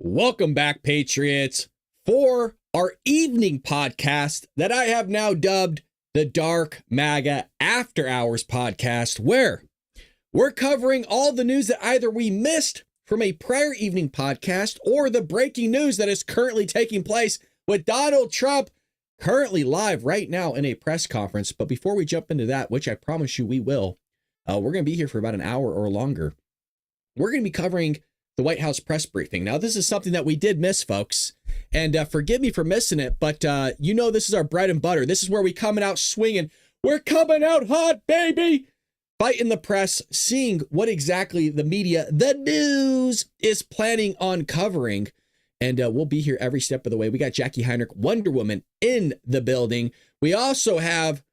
Welcome back, Patriots, for our evening podcast that I have now dubbed the Dark MAGA After Hours podcast, where we're covering all the news that either we missed from a prior evening podcast or the breaking news that is currently taking place with Donald Trump currently live right now in a press conference. But before we jump into that, which I promise you we will, we're going to be here for about an hour or longer. We're going to be covering the White House press briefing. Now, this is something that we did miss, folks, and forgive me for missing it, but you know this is our bread and butter. This is where we coming out swinging. We're coming out hot, baby! Fighting the press, seeing what exactly the media, the news, is planning on covering. And we'll be here every step of the way. We got Jackie Heinrich, Wonder Woman, in the building. We also have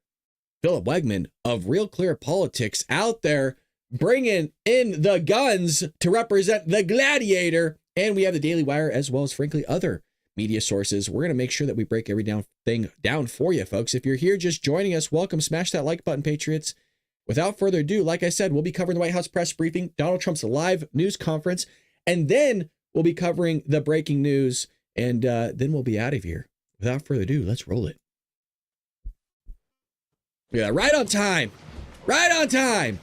Philip Wegman of Real Clear Politics out there bringing in the guns to represent the gladiator. And we have the Daily Wire, as well as, frankly, other media sources. We're going to make sure that we break every thing down for you, folks. If you're here just joining us, welcome. Smash that like button, Patriots. Without further ado, like I said, we'll be covering the White House press briefing, Donald Trump's live news conference, and then we'll be covering the breaking news, and then we'll be out of here. Without further ado, let's roll it. Yeah, right on time. Right on time.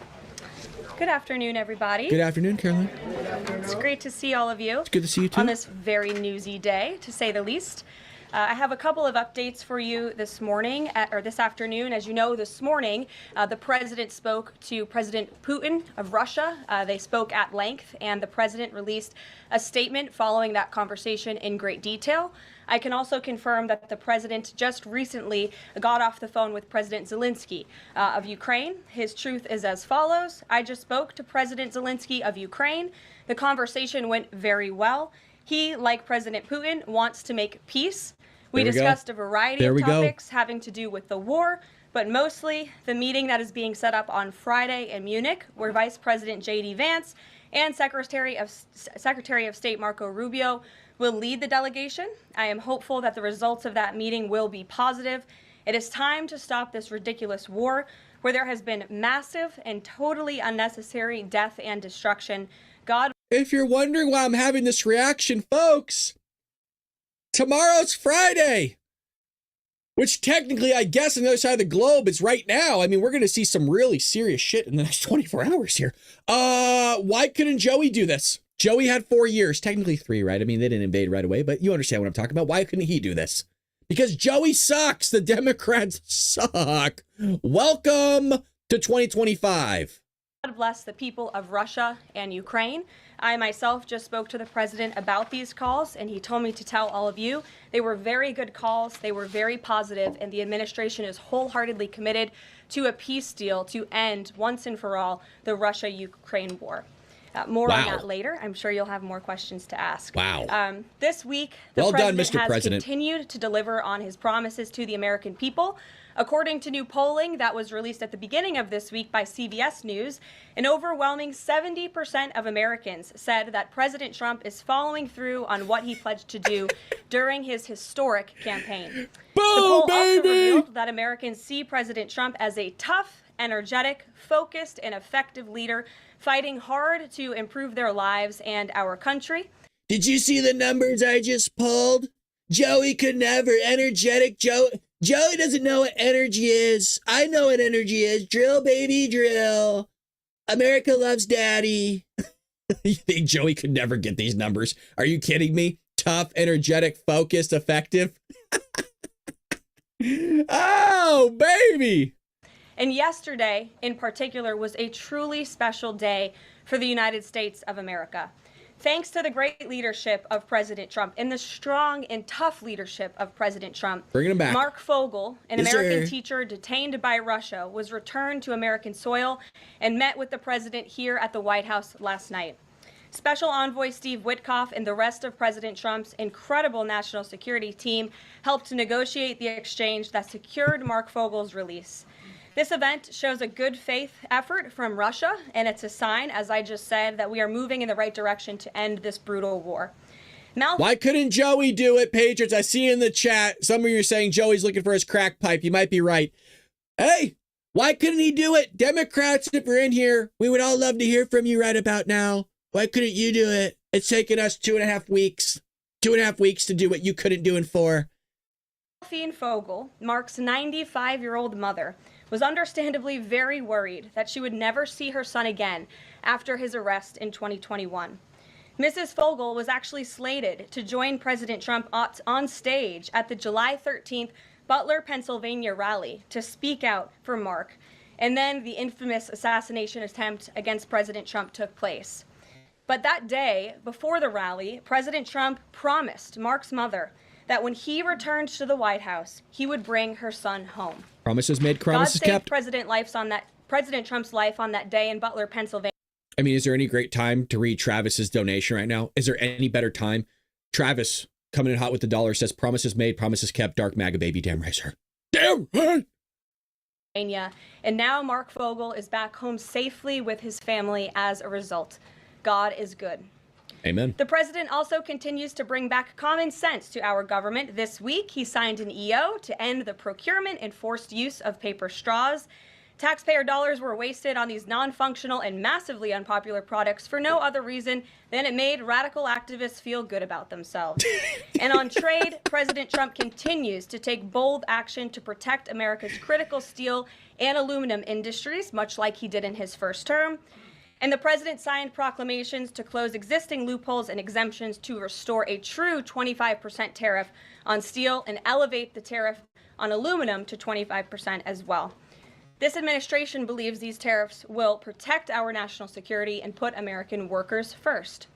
Good afternoon, everybody. Good afternoon, Caroline. It's great to see all of you. It's good to see you, too. On this very newsy day, to say the least. I have a couple of updates for you this morning, or this afternoon. As you know, this morning, the president spoke to President Putin of Russia. They spoke at length, and the president released a statement following that conversation in great detail. I can also confirm that the president just recently got off the phone with President Zelensky of Ukraine. His truth is as follows. I just spoke to President Zelensky of Ukraine. The conversation went very well. He, like President Putin, wants to make peace. We discussed a variety of topics having to do with the war, but mostly the meeting that is being set up on Friday in Munich, where Vice President J.D. Vance and Secretary of State Marco Rubio will lead the delegation. I am hopeful that the results of that meeting will be positive. It is time to stop this ridiculous war where there has been massive and totally unnecessary death and destruction. If you're wondering why I'm having this reaction, folks, tomorrow's Friday, which technically, I guess, on the other side of the globe is right now. I mean, we're going to see some really serious shit in the next 24 hours here. Why couldn't Joey do this? Joey had 4 years, technically 3, right? I mean, they didn't invade right away, but you understand what I'm talking about. Why couldn't he do this? Because Joey sucks. The Democrats suck. Welcome to 2025. God bless the people of Russia and Ukraine. I myself just spoke to the president about these calls, and he told me to tell all of you they were very good calls, they were very positive, and the administration is wholeheartedly committed to a peace deal to end once and for all the Russia-Ukraine war. More on that later. I'm sure you'll have more questions to ask. Wow. This week, the president has continued to deliver on his promises to the American people. According to new polling that was released at the beginning of this week by CBS News, an overwhelming 70% of Americans said that President Trump is following through on what he pledged to do during his historic campaign. Boom, the poll baby! also revealed that Americans see President Trump as a tough, energetic, focused, and effective leader fighting hard to improve their lives and our country. Did you see the numbers I just pulled? Joey could never. Energetic Joey doesn't know what energy is. I know what energy is. Drill, baby, drill. America loves daddy. You think Joey could never get these numbers? Are you kidding me? Tough, energetic, focused, effective. Oh, baby. And yesterday, in particular, was a truly special day for the United States of America. Thanks to the great leadership of President Trump and the strong and tough leadership of President Trump, bringing him back. Mark Fogel, an American teacher detained by Russia, was returned to American soil and met with the president here at the White House last night. Special Envoy Steve Witkoff and the rest of President Trump's incredible national security team helped to negotiate the exchange that secured Mark Fogel's release. This event shows a good faith effort from Russia, and it's a sign, as I just said, that we are moving in the right direction to end this brutal war. Now, why couldn't Joey do it, Patriots? I see in the chat, some of you are saying Joey's looking for his crack pipe. You might be right. Hey, why couldn't he do it? Democrats, if you're in here, we would all love to hear from you right about now. Why couldn't you do it? It's taken us 2.5 weeks. 2.5 weeks to do what you couldn't do in 4. Delphine Fogel, Mark's 95-year-old mother, was understandably very worried that she would never see her son again after his arrest in 2021. Mrs. Fogel was actually slated to join President Trump on stage at the July 13th Butler, Pennsylvania rally to speak out for Mark, and then the infamous assassination attempt against President Trump took place. But that day, before the rally, President Trump promised Mark's mother that when he returned to the White House, he would bring her son home. Promises made, promises kept. President Trump's life on that day in Butler, Pennsylvania. I mean, is there any great time to read Travis's donation right now? Is there any better time? Travis, coming in hot with the dollar, says promises made, promises kept, dark MAGA baby, damn right, sir. Damn right. And now Mark Fogel is back home safely with his family as a result. God is good. Amen. The president also continues to bring back common sense to our government. This week, he signed an EO to end the procurement and forced use of paper straws. Taxpayer dollars were wasted on these non-functional and massively unpopular products for no other reason than it made radical activists feel good about themselves. And on trade, President Trump continues to take bold action to protect America's critical steel and aluminum industries, much like he did in his first term. And the president signed proclamations to close existing loopholes and exemptions to restore a true 25% tariff on steel and elevate the tariff on aluminum to 25% as well. This administration believes these tariffs will protect our national security and put American workers first.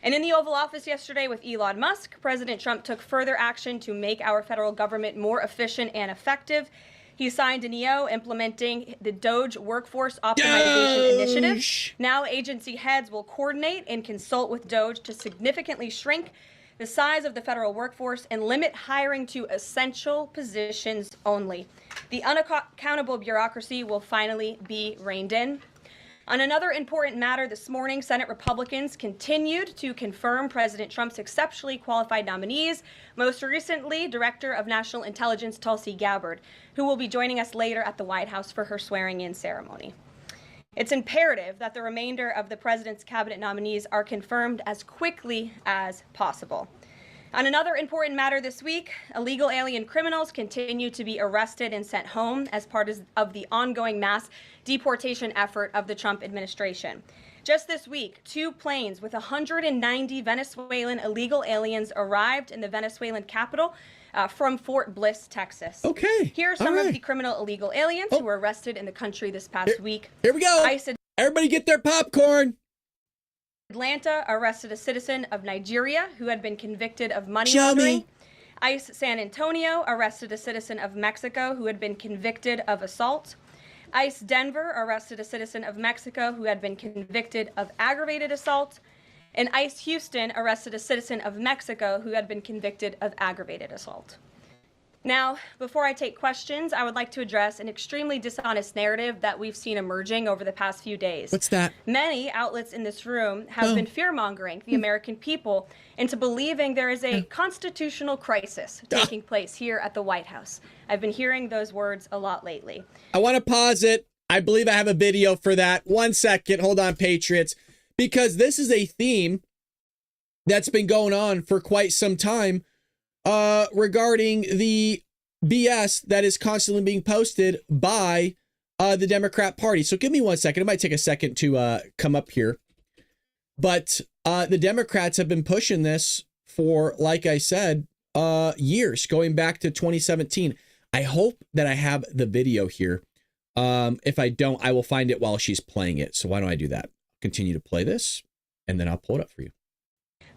And in the Oval Office yesterday with Elon Musk, President Trump took further action to make our federal government more efficient and effective. He signed an EO implementing the DOGE Workforce Optimization Initiative. Now agency heads will coordinate and consult with DOGE to significantly shrink the size of the federal workforce and limit hiring to essential positions only. The unaccountable bureaucracy will finally be reined in. On another important matter this morning, Senate Republicans continued to confirm President Trump's exceptionally qualified nominees, most recently Director of National Intelligence Tulsi Gabbard, who will be joining us later at the White House for her swearing-in ceremony. It's imperative that the remainder of the president's cabinet nominees are confirmed as quickly as possible. On another important matter this week, illegal alien criminals continue to be arrested and sent home as part of the ongoing mass deportation effort of the Trump administration. Just this week, 2 planes with 190 Venezuelan illegal aliens arrived in the Venezuelan capital from Fort Bliss, Texas. Okay. Here are some of the criminal illegal aliens who were arrested in the country this past week. Here we go. ICE Everybody get their popcorn. Atlanta arrested a citizen of Nigeria who had been convicted of money Show laundering. me. ICE San Antonio arrested a citizen of Mexico who had been convicted of assault. ICE Denver arrested a citizen of Mexico who had been convicted of aggravated assault. And ICE Houston arrested a citizen of Mexico who had been convicted of aggravated assault. Now, before I take questions, I would like to address an extremely dishonest narrative that we've seen emerging over the past few days. What's that? Many outlets in this room have been fear-mongering the American people into believing there is a constitutional crisis taking place here at the White House. I've been hearing those words a lot lately. I want to pause it. I believe I have a video for that. 1 second. Hold on, Patriots. Because this is a theme that's been going on for quite some time regarding the BS that is constantly being posted by the Democrat Party. So give me 1 second. It might take a second to come up here. But the Democrats have been pushing this for, like I said, years, going back to 2017. I hope that I have the video here. If I don't, I will find it while she's playing it. So why don't I do that? Continue to play this, and then I'll pull it up for you.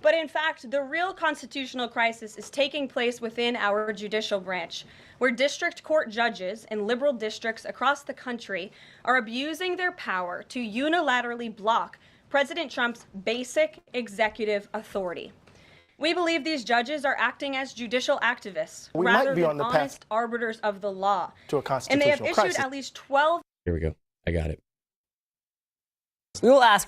But in fact, the real constitutional crisis is taking place within our judicial branch, where district court judges in liberal districts across the country are abusing their power to unilaterally block President Trump's basic executive authority. We believe these judges are acting as judicial activists rather than honest arbiters of the law. And they have issued at least 12. Here we go. I got it. We will ask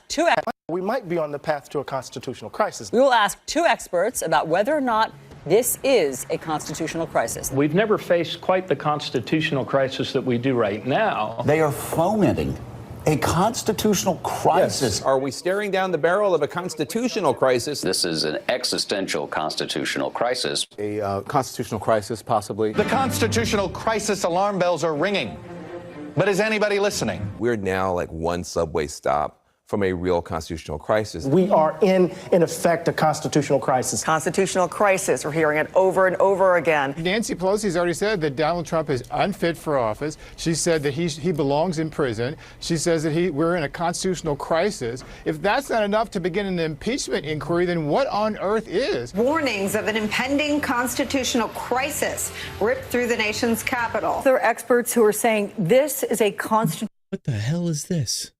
We might be on the path to a constitutional crisis. We will ask two experts about whether or not this is a constitutional crisis. We've never faced quite the constitutional crisis that we do right now. They are fomenting a constitutional crisis. Yes. Are we staring down the barrel of a constitutional crisis? This is an existential constitutional crisis. A constitutional crisis, possibly. The constitutional crisis alarm bells are ringing. But is anybody listening? We're now like one subway stop from a real constitutional crisis. We are in effect, a constitutional crisis. Constitutional crisis. We're hearing it over and over again. Nancy Pelosi's already said that Donald Trump is unfit for office. She said that he belongs in prison. She says that we're in a constitutional crisis. If that's not enough to begin an impeachment inquiry, then what on earth is? Warnings of an impending constitutional crisis ripped through the nation's capital. There are experts who are saying this is a constitutional. What the hell is this?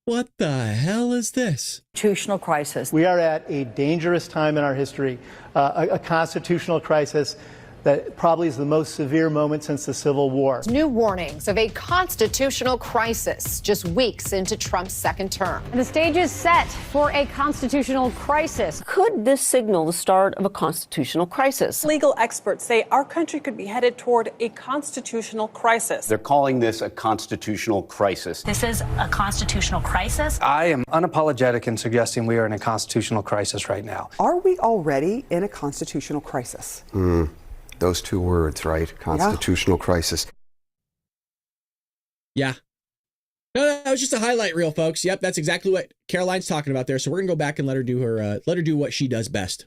What the hell is this? Constitutional crisis. We are at a dangerous time in our history, a constitutional crisis that probably is the most severe moment since the Civil War. New warnings of a constitutional crisis just weeks into Trump's second term. The stage is set for a constitutional crisis. Could this signal the start of a constitutional crisis? Legal experts say our country could be headed toward a constitutional crisis. They're calling this a constitutional crisis. This is a constitutional crisis. I am unapologetic in suggesting we are in a constitutional crisis right now. Are we already in a constitutional crisis? Those two words, right? Constitutional crisis. Yeah. No, that was just a highlight reel, folks. Yep, that's exactly what Caroline's talking about there. So we're gonna go back and let her do what she does best.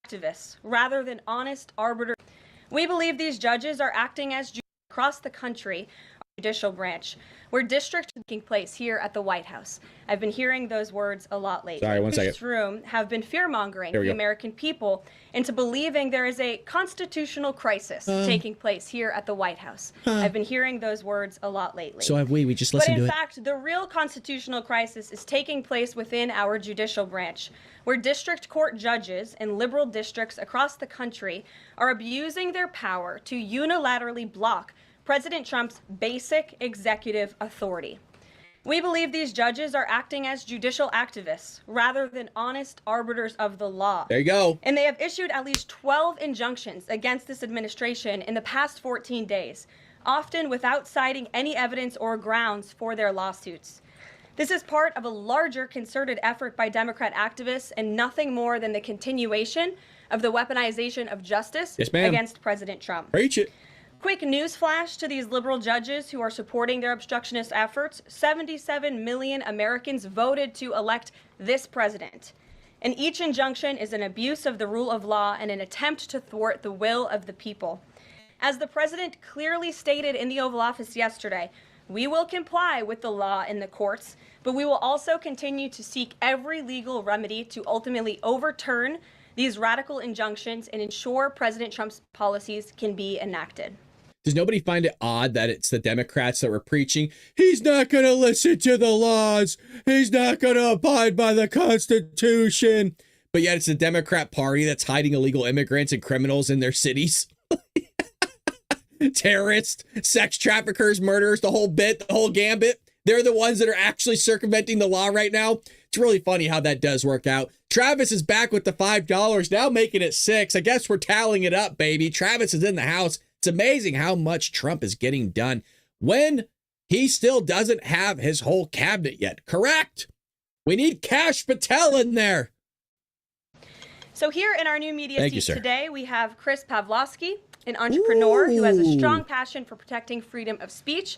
Activists rather than honest arbiters. We believe these judges are acting as judges across the country, our judicial branch, where districts taking place here at the White House. I've been hearing those words a lot lately. Sorry, 1 second. This room have been fear-mongering the American people into believing there is a constitutional crisis taking place here at the White House. I've been hearing those words a lot lately. So have we. We just listened to it. But in fact, the real constitutional crisis is taking place within our judicial branch, where district court judges in liberal districts across the country are abusing their power to unilaterally block President Trump's basic executive authority. We believe these judges are acting as judicial activists rather than honest arbiters of the law. There you go. And they have issued at least 12 injunctions against this administration in the past 14 days, often without citing any evidence or grounds for their lawsuits. This is part of a larger concerted effort by Democrat activists and nothing more than the continuation of the weaponization of justice against President Trump. Preach it. Quick news flash to these liberal judges who are supporting their obstructionist efforts. 77 million Americans voted to elect this president. And each injunction is an abuse of the rule of law and an attempt to thwart the will of the people. As the president clearly stated in the Oval Office yesterday, We will comply with the law in the courts, but we will also continue to seek every legal remedy to ultimately overturn these radical injunctions and ensure President Trump's policies can be enacted. Does nobody find it odd that it's the Democrats that were preaching, he's not going to listen to the laws, he's not going to abide by the Constitution, but yet it's the Democrat Party that's hiding illegal immigrants and criminals in their cities? Terrorists, sex traffickers, murderers, the whole bit, the whole gambit. They're the ones that are actually circumventing the law right now. It's really funny how that does work out. Travis is back with the $5, now making it $6. I guess we're tallying it up, baby. Travis is in the house. It's amazing how much Trump is getting done when he still doesn't have his whole cabinet yet. Correct. We need Kash Patel in there. So here in our new media seat today, we have Chris Pavlovsky, an entrepreneur who has a strong passion for protecting freedom of speech.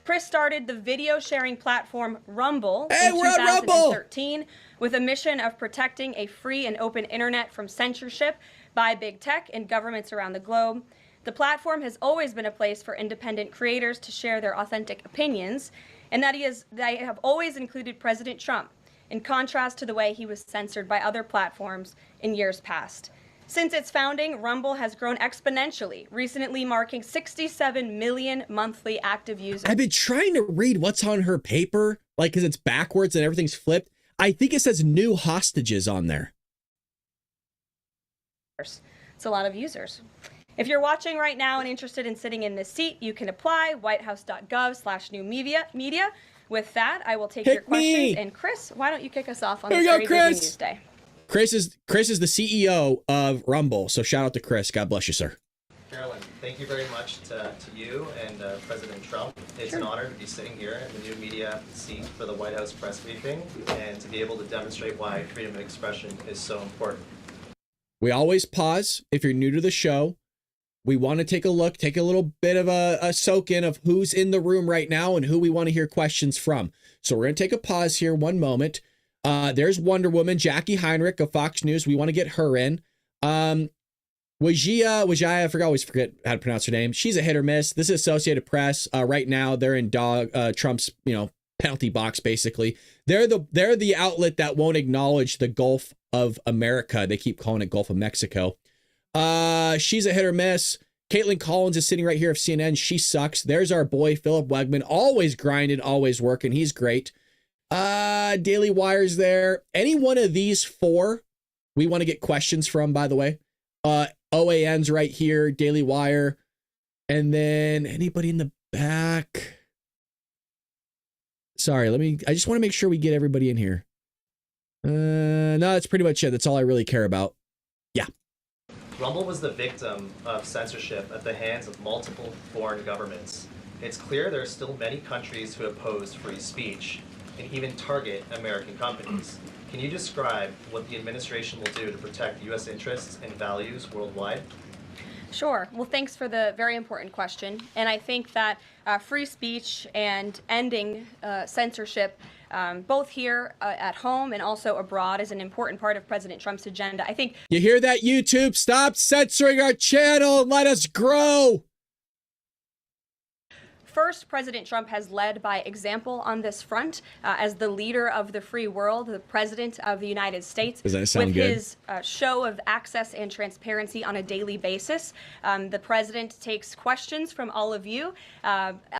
Chris started the video sharing platform Rumble in 2013 with a mission of protecting a free and open internet from censorship by big tech and governments around the globe. The platform has always been a place for independent creators to share their authentic opinions, and they have always included President Trump, in contrast to the way he was censored by other platforms in years past. Since its founding, Rumble has grown exponentially, recently marking 67 million monthly active users. I've been trying to read what's on her paper, like, because it's backwards and everything's flipped. I think it says new hostages on there. It's a lot of users. If you're watching right now and interested in sitting in this seat, you can apply whitehouse.gov/new-media. With that, I will take your questions. And Chris, why don't you kick us off on this very busy news day? Chris is the CEO of Rumble, so shout out to Chris. God bless you, sir. Carolyn, thank you very much to you and President Trump. It's an honor to be sitting here in the new media seat for the White House press briefing and to be able to demonstrate why freedom of expression is so important. We always pause. If you're new to the show, we want to take a look, take a little bit of a soak in of who's in the room right now and who we want to hear questions from. So we're going to take a pause here, one moment. There's Wonder Woman, Jackie Heinrich of Fox News. We want to get her in. Wajia, I always forget how to pronounce her name. She's a hit or miss. This is Associated Press. Right now, they're in Trump's, penalty box, basically. They're the outlet that won't acknowledge the Gulf of America. They keep calling it Gulf of Mexico. She's a hit or miss. Caitlin Collins is sitting right here of CNN. She sucks. There's our boy, Philip Wegman, always grinding, always working. He's great. Daily Wire's there. Any one of these four, we want to get questions from, by the way. OAN's right here, Daily Wire. And then anybody in the back? Sorry, I just want to make sure we get everybody in here. No, that's pretty much it. That's all I really care about. Yeah. Rumble was the victim of censorship at the hands of multiple foreign governments. It's clear there are still many countries who oppose free speech and even target American companies. Can you describe what the administration will do to protect U.S. interests and values worldwide? Sure. Well, thanks for the very important question. And I think that free speech and ending censorship, both here at home and also abroad, is an important part of President Trump's agenda. I think. You hear that, YouTube? Stop censoring our channel and let us grow. First, President Trump has led by example on this front as the leader of the free world, the president of the United States. Does that sound with good? His show of access and transparency on a daily basis. The president takes questions from all of you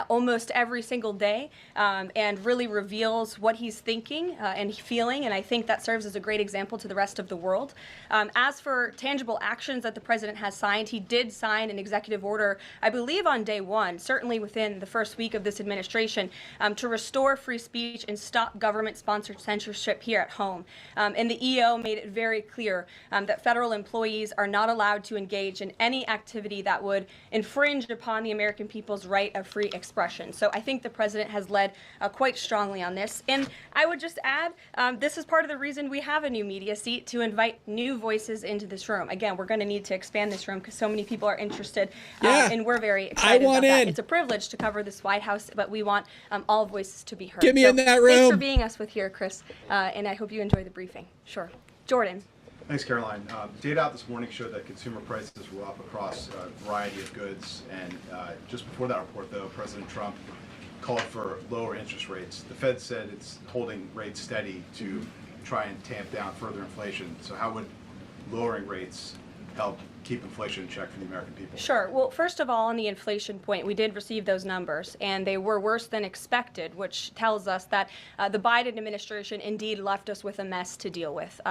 almost every single day and really reveals what he's thinking and feeling. And I think that serves as a great example to the rest of the world. As for tangible actions that the president has signed, he did sign an executive order, I believe on day one, certainly within the first week of this administration, to restore free speech and stop government-sponsored censorship here at home. And the EO made it very clear that federal employees are not allowed to engage in any activity that would infringe upon the American people's right of free expression. So I think the president has led quite strongly on this. And I would just add, this is part of the reason we have a new media seat, to invite new voices into this room. Again, we're going to need to expand this room because so many people are interested, and we're very excited about that. It's a privilege to cover this White House, but we want all voices to be heard. Get me in that room. Thanks for being us with here, Chris, and I hope you enjoy the briefing. Sure. Jordan. Thanks, Caroline. Data out this morning showed that consumer prices were up across a variety of goods, and just before that report, though, President Trump called for lower interest rates. The Fed said it's holding rates steady to try and tamp down further inflation. So how would lowering rates help keep inflation in check for the American people? Sure. Well, first of all, on the inflation point, we did receive those numbers, and they were worse than expected, which tells us that the Biden administration indeed left us with a mess to deal with.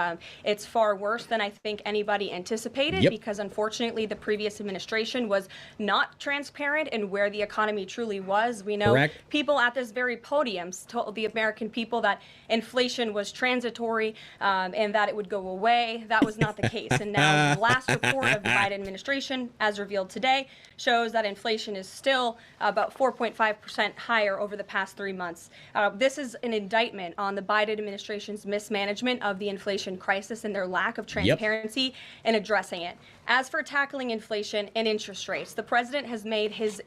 It's far worse than I think anybody anticipated, because unfortunately the previous administration was not transparent in where the economy truly was. We know people at this very podium told the American people that inflation was transitory and that it would go away. That was not the case. And now the last report of the Biden administration, as revealed today, shows that inflation is still about 4.5% higher over the past 3 months. This is an indictment on the Biden administration's mismanagement of the inflation crisis and their lack of transparency in addressing it. As for tackling inflation and interest rates, the president has made his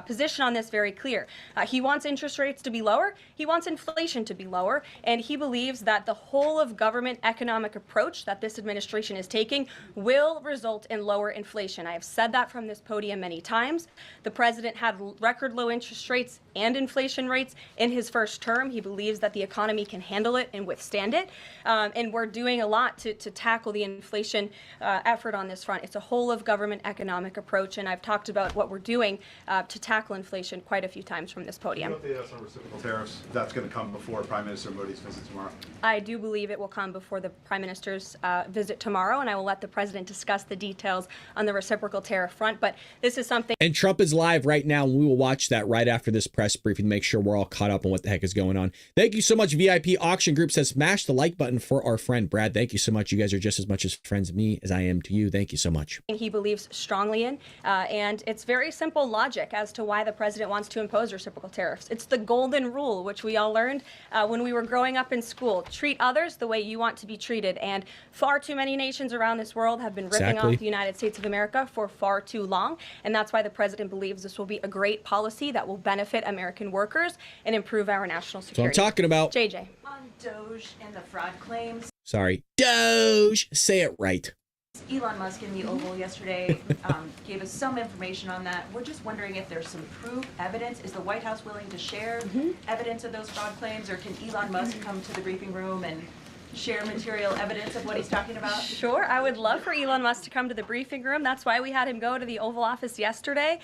position on this very clear. He wants interest rates to be lower. He wants inflation to be lower. And he believes that the whole of government economic approach that this administration is taking will result in lower inflation. I have said that from this podium many times. The president had record low interest rates and inflation rates in his first term. He believes that the economy can handle it and withstand it. And we're doing a lot to tackle the inflation effort on this front. It's a whole of government economic approach, and I've talked about what we're doing to tackle inflation quite a few times from this podium. What about the on reciprocal tariffs? That's going to come before Prime Minister Modi's visit tomorrow. I do believe it will come before the Prime Minister's visit tomorrow, and I will let the president discuss the details on the reciprocal tariff front. But this is something. And Trump is live right now, and we will watch that right after this press briefing to make sure we're all caught up on what the heck is going on. Thank you so much. VIP Auction Group says smash the like button for our friend Brad. Thank you so much. You guys are just as much as friends of me as I am to you. Thank you so much. He believes strongly in, and it's very simple logic as to why the president wants to impose reciprocal tariffs. It's the golden rule, which we all learned when we were growing up in school. Treat others the way you want to be treated. And far too many nations around this world have been ripping off the United States of America for far too long. And that's why the president believes this will be a great policy that will benefit American workers and improve our national security. So I'm talking about JJ. On DOGE and the fraud claims. Sorry. Doge. Say it right. Elon Musk in the Oval yesterday gave us some information on that. We're just wondering if there's some proof, evidence. Is the White House willing to share evidence of those fraud claims, or can Elon Musk come to the briefing room and share material evidence of what he's talking about? Sure. I would love for Elon Musk to come to the briefing room. That's why we had him go to the Oval Office yesterday,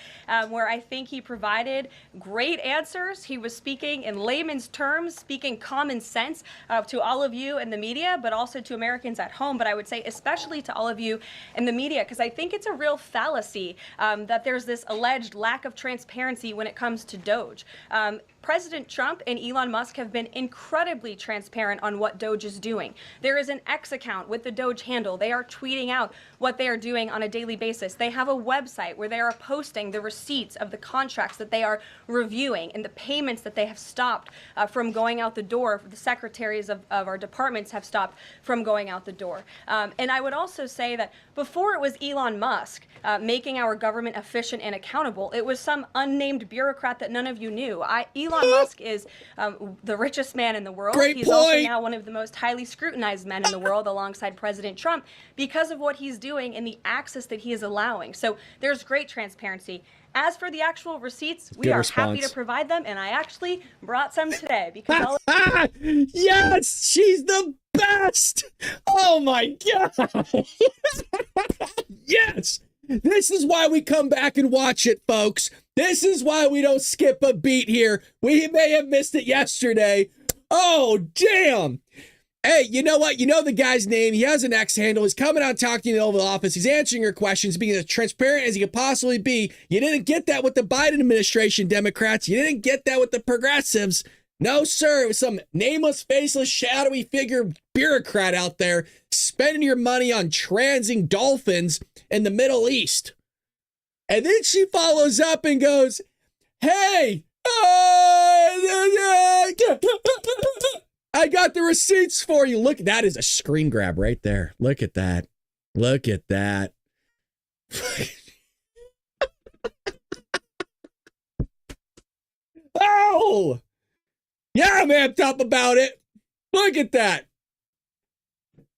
where I think he provided great answers. He was speaking in layman's terms, speaking common sense to all of you in the media, but also to Americans at home. But I would say especially to all of you in the media, because I think it's a real fallacy that there's this alleged lack of transparency when it comes to DOGE. President Trump and Elon Musk have been incredibly transparent on what DOGE is doing. There is an X account with the DOGE handle. They are tweeting out what they are doing on a daily basis. They have a website where they are posting the receipts of the contracts that they are reviewing and the payments that they have stopped from going out the door. The secretaries of our departments have stopped from going out the door. And I would also say that before it was Elon Musk making our government efficient and accountable, it was some unnamed bureaucrat that none of you knew. Elon Musk is the richest man in the world. He's also now one of the most highly scrutinized men in the world alongside President Trump because of what he's doing and the access that he is allowing. So there's great transparency. As for the actual receipts, we are happy to provide them, and I actually brought some today because yes, she's the best. Oh my God. Yes. This is why we come back and watch it, folks. This is why we don't skip a beat here. We may have missed it yesterday. Oh, damn. Hey, you know what? You know the guy's name. He has an X handle. He's coming out talking in the Oval Office. He's answering your questions, being as transparent as he could possibly be. You didn't get that with the Biden administration, Democrats. You didn't get that with the progressives. No, sir. It was some nameless, faceless, shadowy figure bureaucrat out there spending your money on transing dolphins in the Middle East. And then she follows up and goes, hey, I got the receipts for you. Look, that is a screen grab right there. Look at that. Look at that. Oh, yeah, I'm amped up about it. Look at that.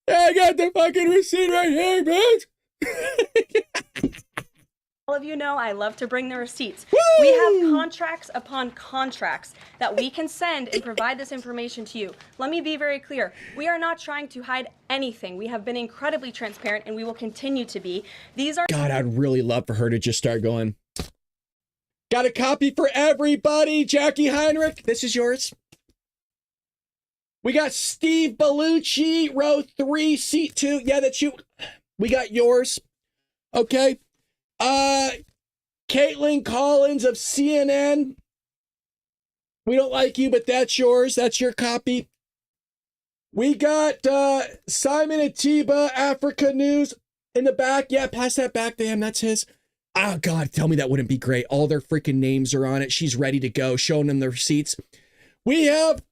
I got the fucking receipt right here, bitch. All of you know I love to bring the receipts. We have contracts upon contracts that we can send and provide this information to you. Let me be very clear. We are not trying to hide anything. We have been incredibly transparent, and we will continue to be. These are... God, I'd really love for her to just start going, got a copy for everybody, Jackie Heinrich. This is yours. We got Steve Bellucci, row 3, seat 2. Yeah, that's you. We got yours. Okay. Caitlin Collins of CNN. We don't like you, but that's yours. That's your copy. We got Simon Atiba, Africa News in the back. Yeah, pass that back to him. That's his. Oh, God, tell me that wouldn't be great. All their freaking names are on it. She's ready to go, showing them the receipts. We have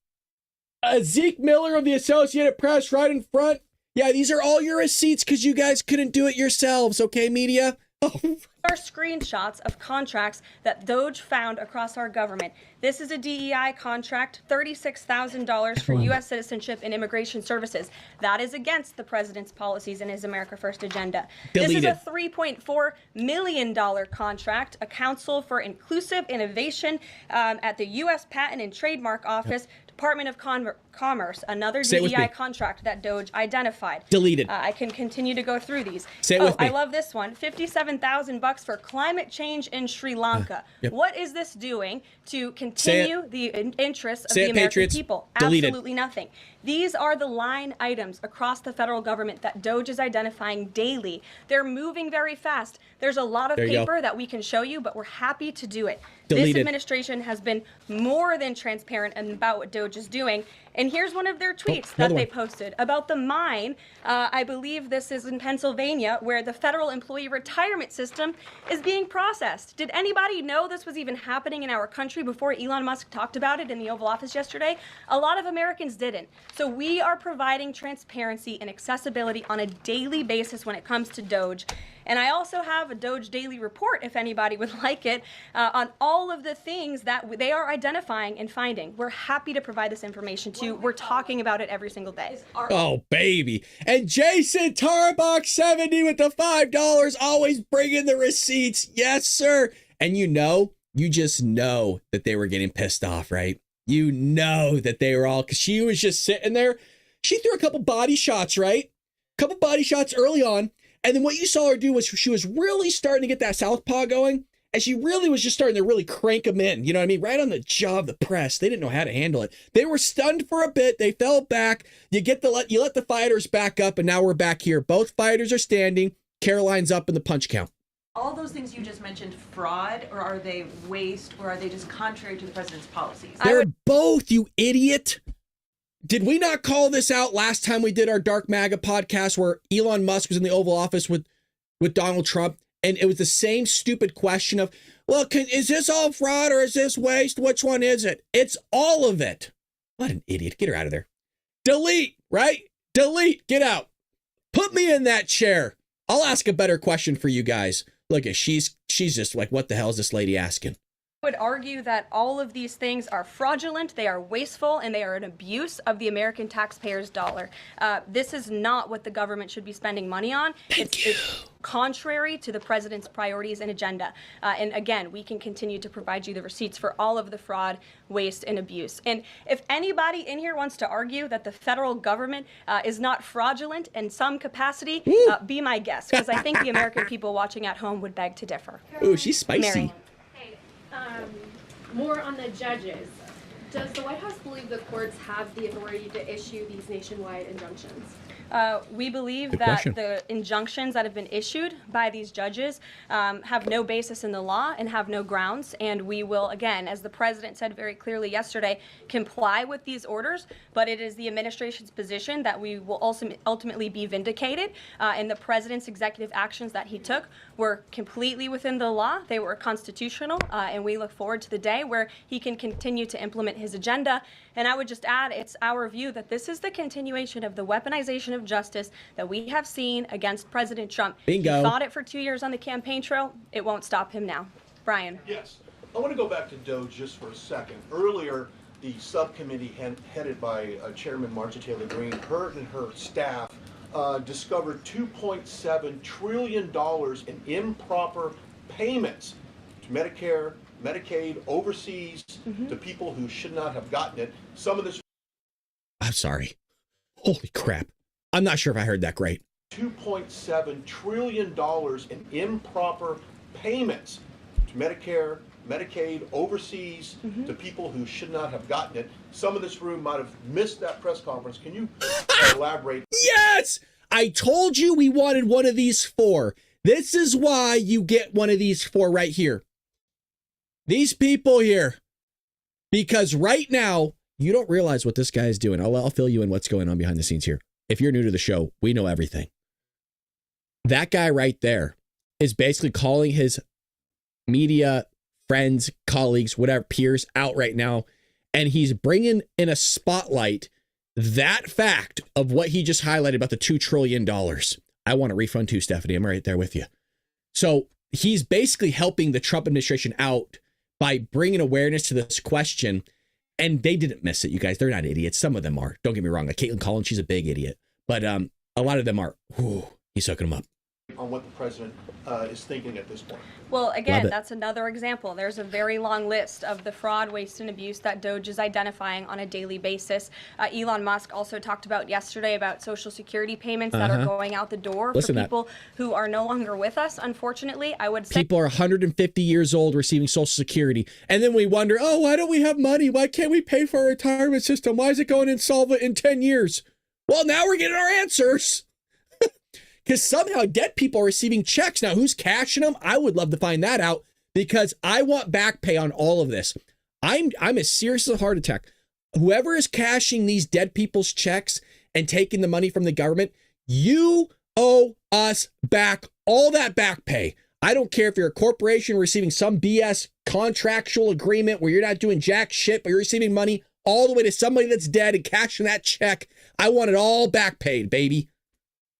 Zeke Miller of the Associated Press right in front. Yeah, these are all your receipts because you guys couldn't do it yourselves, okay, media? Oh. Are screenshots of contracts that DOGE found across our government. This is a DEI contract, $36,000 for U.S. citizenship and immigration services. That is against the president's policies and his America First agenda. Deleted. This is a $3.4 million contract, a council for inclusive innovation at the U.S. Patent and Trademark Office, Department of Commerce, another DEI contract that DOGE identified. Deleted. I can continue to go through these. Say it with me. I love this one. $57,000 for climate change in Sri Lanka. Yep. What is this doing to continue the interests of the American Patriots. people? Deleted. Absolutely nothing. These are the line items across the federal government that DOGE is identifying daily. They're moving very fast. There's a lot of paper that we can show you, but we're happy to do it. Deleted. This administration has been more than transparent about what DOGE is doing. And here's one of their tweets that they posted about the mine. I believe this is in Pennsylvania, where the federal employee retirement system is being processed. Did anybody know this was even happening in our country before Elon Musk talked about it in the Oval Office yesterday? A lot of Americans didn't. So we are providing transparency and accessibility on a daily basis when it comes to DOGE. And I also have a DOGE daily report, if anybody would like it, on all of the things that they are identifying and finding. We're happy to provide this information to you. We're talking about it every single day. Oh, baby. And Jason Tarbox 70 with the $5, always bringing the receipts. Yes, sir. And you just know that they were getting pissed off, right? You know that they were all, because she was just sitting there. She threw a couple body shots, right? A couple body shots early on. And then what you saw her do was she was really starting to get that southpaw going. And she really was just starting to really crank them in. You know what I mean? Right on the jaw of the press. They didn't know how to handle it. They were stunned for a bit. They fell back. You let the fighters back up. And now we're back here. Both fighters are standing. Caroline's up in the punch count. All those things you just mentioned fraud, or are they waste, or are they just contrary to the president's policies? They're both, you idiot. Did we not call this out last time we did our Dark MAGA podcast where Elon Musk was in the Oval Office with Donald Trump? And it was the same stupid question of, well, is this all fraud or is this waste? Which one is it? It's all of it. What an idiot. Get her out of there. Delete, right? Delete. Get out. Put me in that chair. I'll ask a better question for you guys. Look, she's just like, what the hell is this lady asking? I would argue that all of these things are fraudulent, they are wasteful, and they are an abuse of the American taxpayer's dollar. This is not what the government should be spending money on. It's contrary to the president's priorities and agenda. And again, we can continue to provide you the receipts for all of the fraud, waste, and abuse. And if anybody in here wants to argue that the federal government is not fraudulent in some capacity, be my guest, because I think the American people watching at home would beg to differ. Ooh, she's spicy. Mary. More on the judges. Does the White House believe the courts have the authority to issue these nationwide injunctions? We believe that the injunctions that have been issued by these judges have no basis in the law and have no grounds. And we will, again, as the president said very clearly yesterday, comply with these orders. But it is the administration's position that we will also ultimately be vindicated. And the president's executive actions that he took were completely within the law. They were constitutional. And we look forward to the day where he can continue to implement his agenda. And I would just add, it's our view that this is the continuation of the weaponization of justice that we have seen against President Trump. Bingo. He fought it for 2 years on the campaign trail. It won't stop him now. Brian. Yes. I want to go back to DOGE just for a second. Earlier, the subcommittee headed by Chairman Marjorie Taylor Greene, her and her staff discovered $2.7 trillion in improper payments to Medicare, Medicaid, overseas, to people who should not have gotten it. Some of this. I'm sorry. Holy crap. I'm not sure if I heard that great. $2.7 trillion in improper payments to Medicare, Medicaid, overseas, to people who should not have gotten it. Some of this room might have missed that press conference. Can you elaborate? Yes! I told you we wanted one of these 4. This is why you get one of these 4 right here. These people here. Because right now, you don't realize what this guy is doing. I'll fill you in what's going on behind the scenes here. If you're new to the show, we know everything. That guy right there is basically calling his media friends, colleagues, whatever, peers out right now. And he's bringing in a spotlight that fact of what he just highlighted about the $2 trillion. I want a refund too, Stephanie. I'm right there with you. So he's basically helping the Trump administration out by bringing awareness to this question. And they didn't miss it, you guys. They're not idiots. Some of them are. Don't get me wrong. Like Caitlin Collins, she's a big idiot. But a lot of them are. Whew, he's hooking them up. On what the president is thinking at this point. Well, again, that's another example. There's a very long list of the fraud, waste, and abuse that DOGE is identifying on a daily basis. Elon Musk also talked about yesterday about Social Security payments that are going out the door for people who are no longer with us, unfortunately. I would say people are 150 years old receiving Social Security. And then we wonder, oh, why don't we have money? Why can't we pay for our retirement system? Why is it going insolvent in 10 years? Well, now we're getting our answers. Because somehow dead people are receiving checks. Now, who's cashing them? I would love to find that out because I want back pay on all of this. I'm as serious as a heart attack. Whoever is cashing these dead people's checks and taking the money from the government, you owe us back all that back pay. I don't care if you're a corporation receiving some BS contractual agreement where you're not doing jack shit, but you're receiving money all the way to somebody that's dead and cashing that check. I want it all back paid, baby.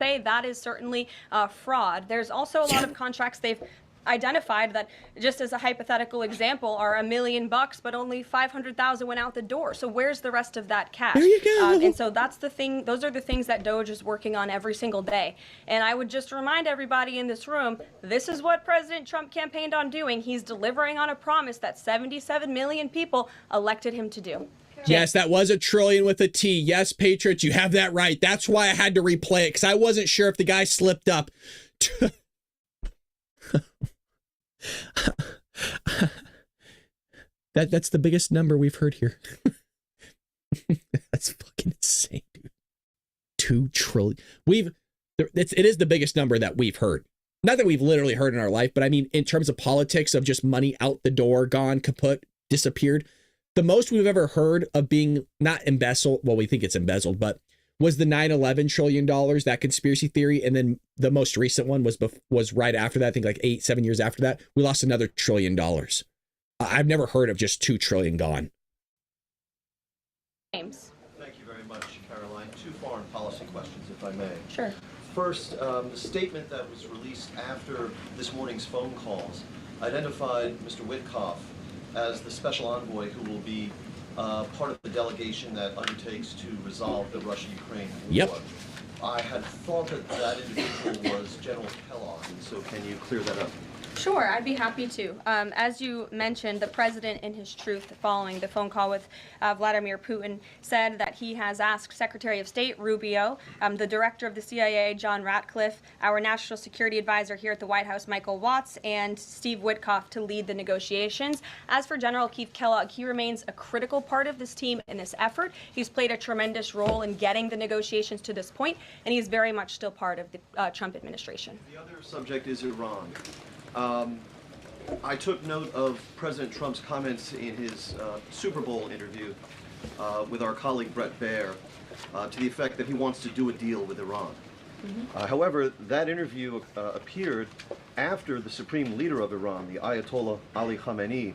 Say that is certainly fraud. There's also a lot of contracts they've identified that, just as a hypothetical example, are $1 million, but only 500,000 went out the door. So where's the rest of that cash? There you go. And so that's the thing. Those are the things that DOGE is working on every single day. And I would just remind everybody in this room, this is what President Trump campaigned on doing. He's delivering on a promise that 77 million people elected him to do. Yes, that was $1 trillion with a T. Yes, Patriots, you have that right. That's why I had to replay it, because I wasn't sure if the guy slipped up. That's the biggest number we've heard here. That's fucking insane, dude. 2 trillion. It is the biggest number that we've heard. Not that we've literally heard in our life, but I mean, in terms of politics of just money out the door, gone, kaput, disappeared. The most we've ever heard of being not embezzled, well, we think it's embezzled, but was the 9/11 $1 trillion, that conspiracy theory. And then the most recent one was right after that. I think like 7 years after that, we lost another $1 trillion. I've never heard of just 2 trillion gone. James. Thank you very much, Caroline. 2 foreign policy questions, if I may. Sure. First, the statement that was released after this morning's phone calls identified Mr. Witkoff as the special envoy who will be part of the delegation that undertakes to resolve the Russia-Ukraine war. Yep. I had thought that individual was General Kellogg, and so can you clear that up? Sure, I'd be happy to. As you mentioned, the president, in his truth, following the phone call with Vladimir Putin, said that he has asked Secretary of State Rubio, the director of the CIA, John Ratcliffe, our national security advisor here at the White House, Michael Watts, and Steve Witkoff to lead the negotiations. As for General Keith Kellogg, he remains a critical part of this team in this effort. He's played a tremendous role in getting the negotiations to this point, and he's very much still part of the Trump administration. The other subject is Iran. I took note of President Trump's comments in his Super Bowl interview with our colleague Bret Baier to the effect that he wants to do a deal with Iran. However, that interview appeared after the supreme leader of Iran, the Ayatollah Ali Khamenei,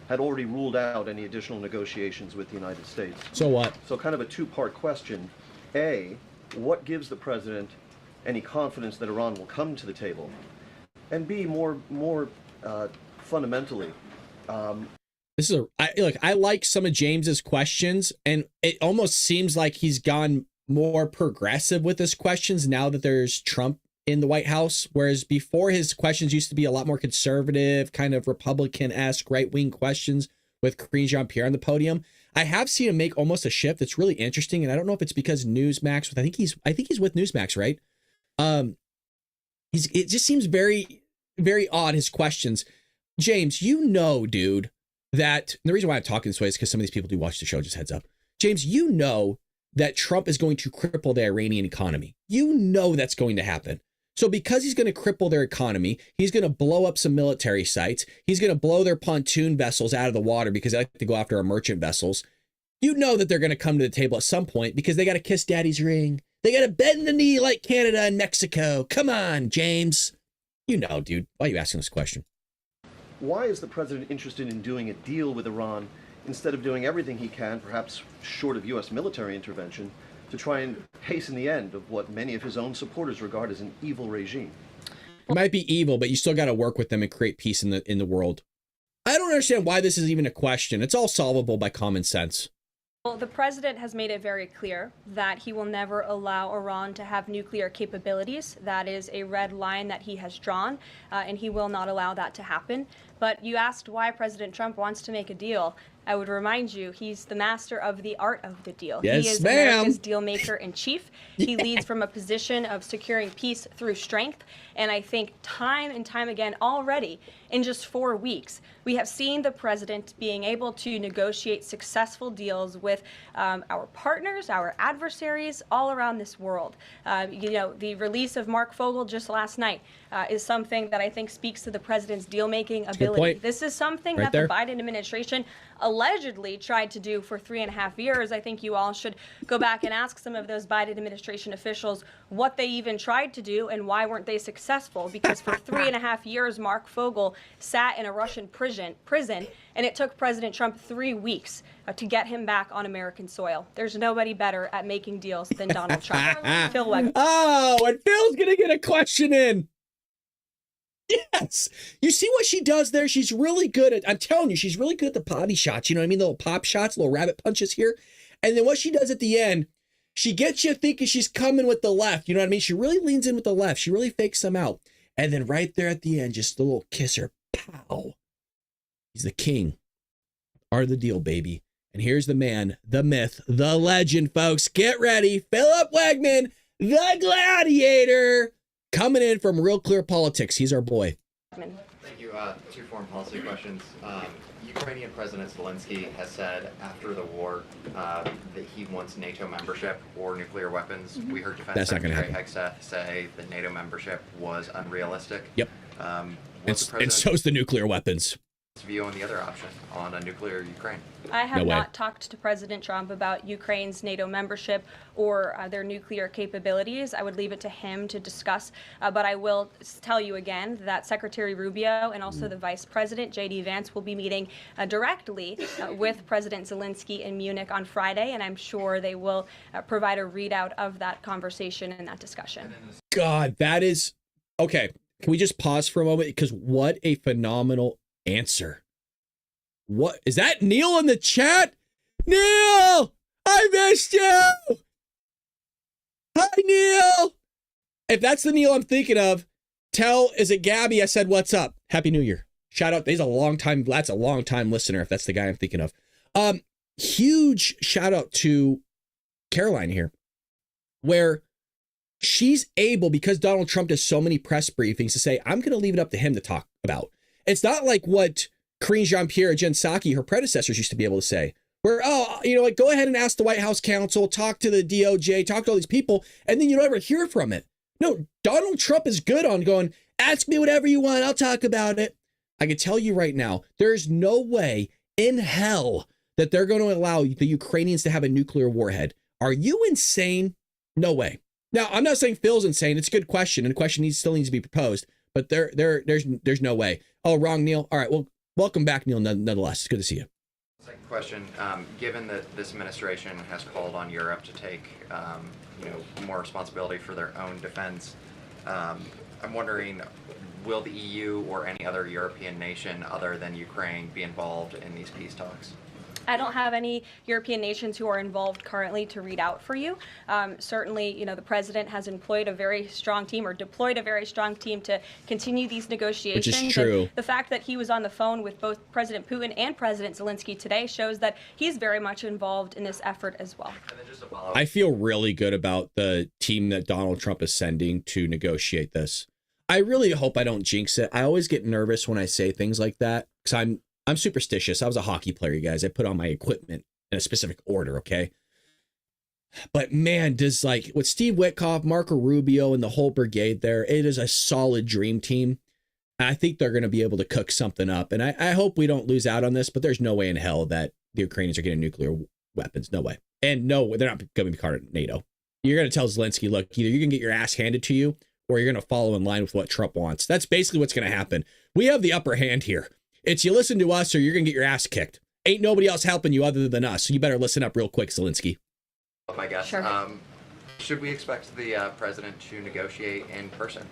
had already ruled out any additional negotiations with the United States. So what? So kind of a 2-part question. A, what gives the president any confidence that Iran will come to the table? And B, more fundamentally, I like some of James's questions, and it almost seems like he's gone more progressive with his questions now that there's Trump in the White House, whereas before his questions used to be a lot more conservative, kind of Republican-esque, right-wing questions with Karine Jean-Pierre on the podium. I have seen him make almost a shift that's really interesting, and I don't know if it's because Newsmax. I think he's with Newsmax, right? It just seems very, very odd, his questions. James, you know, dude, that the reason why I'm talking this way is because some of these people do watch the show. Just heads up, James. You know that Trump is going to cripple the Iranian economy. You know that's going to happen. So because he's going to cripple their economy, he's going to blow up some military sites. He's going to blow their pontoon vessels out of the water because they like to go after our merchant vessels. You know that they're going to come to the table at some point because they got to kiss daddy's ring. They got to bend the knee like Canada and Mexico. Come on, James. You know, dude. Why are you asking this question? Why is the president interested in doing a deal with Iran instead of doing everything he can, perhaps short of U.S. military intervention, to try and hasten the end of what many of his own supporters regard as an evil regime? It might be evil, but you still got to work with them and create peace in the world. I don't understand why this is even a question. It's all solvable by common sense. Well, the president has made it very clear that he will never allow Iran to have nuclear capabilities. That is a red line that he has drawn, and he will not allow that to happen. But you asked why President Trump wants to make a deal. I would remind you, he's the master of the art of the deal. Yes, he is ma'am. America's deal maker in chief. He leads from a position of securing peace through strength. And I think time and time again already, in just 4 weeks, we have seen the president being able to negotiate successful deals with our partners, our adversaries all around this world. You know, the release of Mark Fogel just last night is something that I think speaks to the president's deal-making ability. This is something that the Biden administration allegedly tried to do for 3.5 years. I think you all should go back and ask some of those Biden administration officials what they even tried to do and why weren't they successful, because for 3.5 years, Mark Fogel sat in a Russian prison, and it took President Trump 3 weeks to get him back on American soil. There's nobody better at making deals than Donald Trump. Phil Wegner. Oh, and Phil's going to get a question in. Yes. You see what she does there? She's really good at, I'm telling you, she's really good at the body shots. You know what I mean? The little pop shots, little rabbit punches here. And then what she does at the end, she gets you thinking she's coming with the left. You know what I mean? She really leans in with the left. She really fakes them out. And then right there at the end, just a little kisser. Pow. He's the king. Art of the deal, baby. And here's the man, the myth, the legend, folks. Get ready. Philip Wegman, the gladiator. Coming in from Real Clear Politics. He's our boy. Thank you. 2 foreign policy questions. Ukrainian President Zelensky has said after the war that he wants NATO membership or nuclear weapons. We heard Defense Secretary Hegseth say that NATO membership was unrealistic. Yep. And so's the nuclear weapons. View on the other option on a nuclear Ukraine? I have not talked to President Trump about Ukraine's NATO membership or their nuclear capabilities. I would leave it to him to discuss. But I will tell you again that Secretary Rubio and also the Vice President, J.D. Vance, will be meeting directly with President Zelensky in Munich on Friday. And I'm sure they will provide a readout of that conversation and that discussion. God, that is... Okay, can we just pause for a moment? Because what a phenomenal answer. What is that? Neil in the chat? Neil, I missed you. Hi, Neil. If that's the Neil I'm thinking of, is it Gabby? I said, what's up? Happy New Year. Shout out. That's a long time listener. If that's the guy I'm thinking of. Huge shout out to Caroline here, where she's able, because Donald Trump does so many press briefings, to say, I'm going to leave it up to him to talk about. It's not like what Karine Jean-Pierre, Jen Psaki, her predecessors, used to be able to say, where, go ahead and ask the White House counsel, talk to the DOJ, talk to all these people, and then you don't ever hear from it. No, Donald Trump is good on going, ask me whatever you want, I'll talk about it. I can tell you right now, there's no way in hell that they're going to allow the Ukrainians to have a nuclear warhead. Are you insane? No way. Now, I'm not saying Phil's insane. It's a good question, and the question still needs to be proposed. But there's no way. Oh, wrong, Neil. All right. Well, welcome back, Neil. Nonetheless, it's good to see you. Second question: given that this administration has called on Europe to take, more responsibility for their own defense, I'm wondering, will the EU or any other European nation other than Ukraine be involved in these peace talks? I don't have any European nations who are involved currently to read out for you. Certainly, you know, the president has employed a very strong team or deployed a very strong team to continue these negotiations. Which is true. And the fact that he was on the phone with both President Putin and President Zelensky today shows that he's very much involved in this effort as well. I feel really good about the team that Donald Trump is sending to negotiate this. I really hope I don't jinx it. I always get nervous when I say things like that because I'm superstitious. I was a hockey player, you guys. I put on my equipment in a specific order, okay? But man, does like with Steve Witkoff, Marco Rubio, and the whole brigade there, it is a solid dream team. I think they're going to be able to cook something up. And I hope we don't lose out on this, but there's no way in hell that the Ukrainians are getting nuclear weapons. No way. And no, they're not going to be part of NATO. You're going to tell Zelensky, look, either you're going to get your ass handed to you or you're going to follow in line with what Trump wants. That's basically what's going to happen. We have the upper hand here. It's you listen to us or you're going to get your ass kicked. Ain't nobody else helping you other than us. So you better listen up real quick, Zelensky. I guess. Sure. Should we expect the president to negotiate in person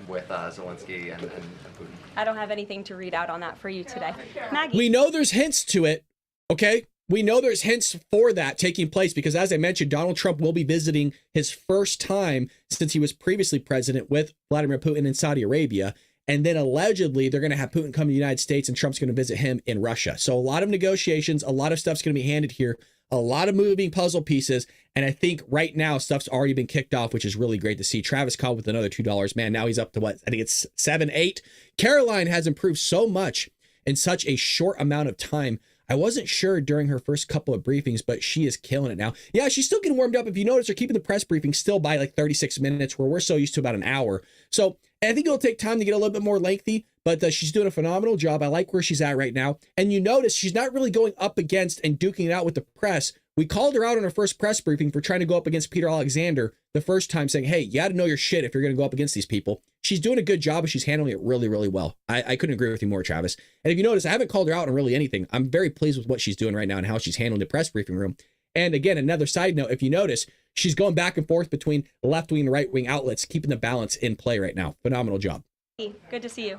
with Zelensky and Putin? I don't have anything to read out on that for you today. Maggie. We know there's hints to it, okay? We know there's hints for that taking place because, as I mentioned, Donald Trump will be visiting his first time since he was previously president with Vladimir Putin in Saudi Arabia. And then allegedly they're going to have Putin come to the United States and Trump's going to visit him in Russia. So a lot of negotiations, a lot of stuff's going to be handed here, a lot of moving puzzle pieces. And I think right now stuff's already been kicked off, which is really great to see. Travis called with another $2. Man, now he's up to what? I think it's 7, 8. Caroline has improved so much in such a short amount of time. I wasn't sure during her first couple of briefings, but she is killing it now. Yeah, she's still getting warmed up. If you notice, they're keeping the press briefing still by like 36 minutes, where we're so used to about an hour. So I think it'll take time to get a little bit more lengthy, but she's doing a phenomenal job. I like where she's at right now. And you notice she's not really going up against and duking it out with the press. We called her out on her first press briefing for trying to go up against Peter Alexander the first time, saying, hey, you got to know your shit if you're going to go up against these people. She's doing a good job, and she's handling it really, really well. I couldn't agree with you more, Travis. And if you notice, I haven't called her out on really anything. I'm very pleased with what she's doing right now and how she's handling the press briefing room. And again, another side note, if you notice, she's going back and forth between left wing and right wing outlets, keeping the balance in play right now. Phenomenal job. Good to see you.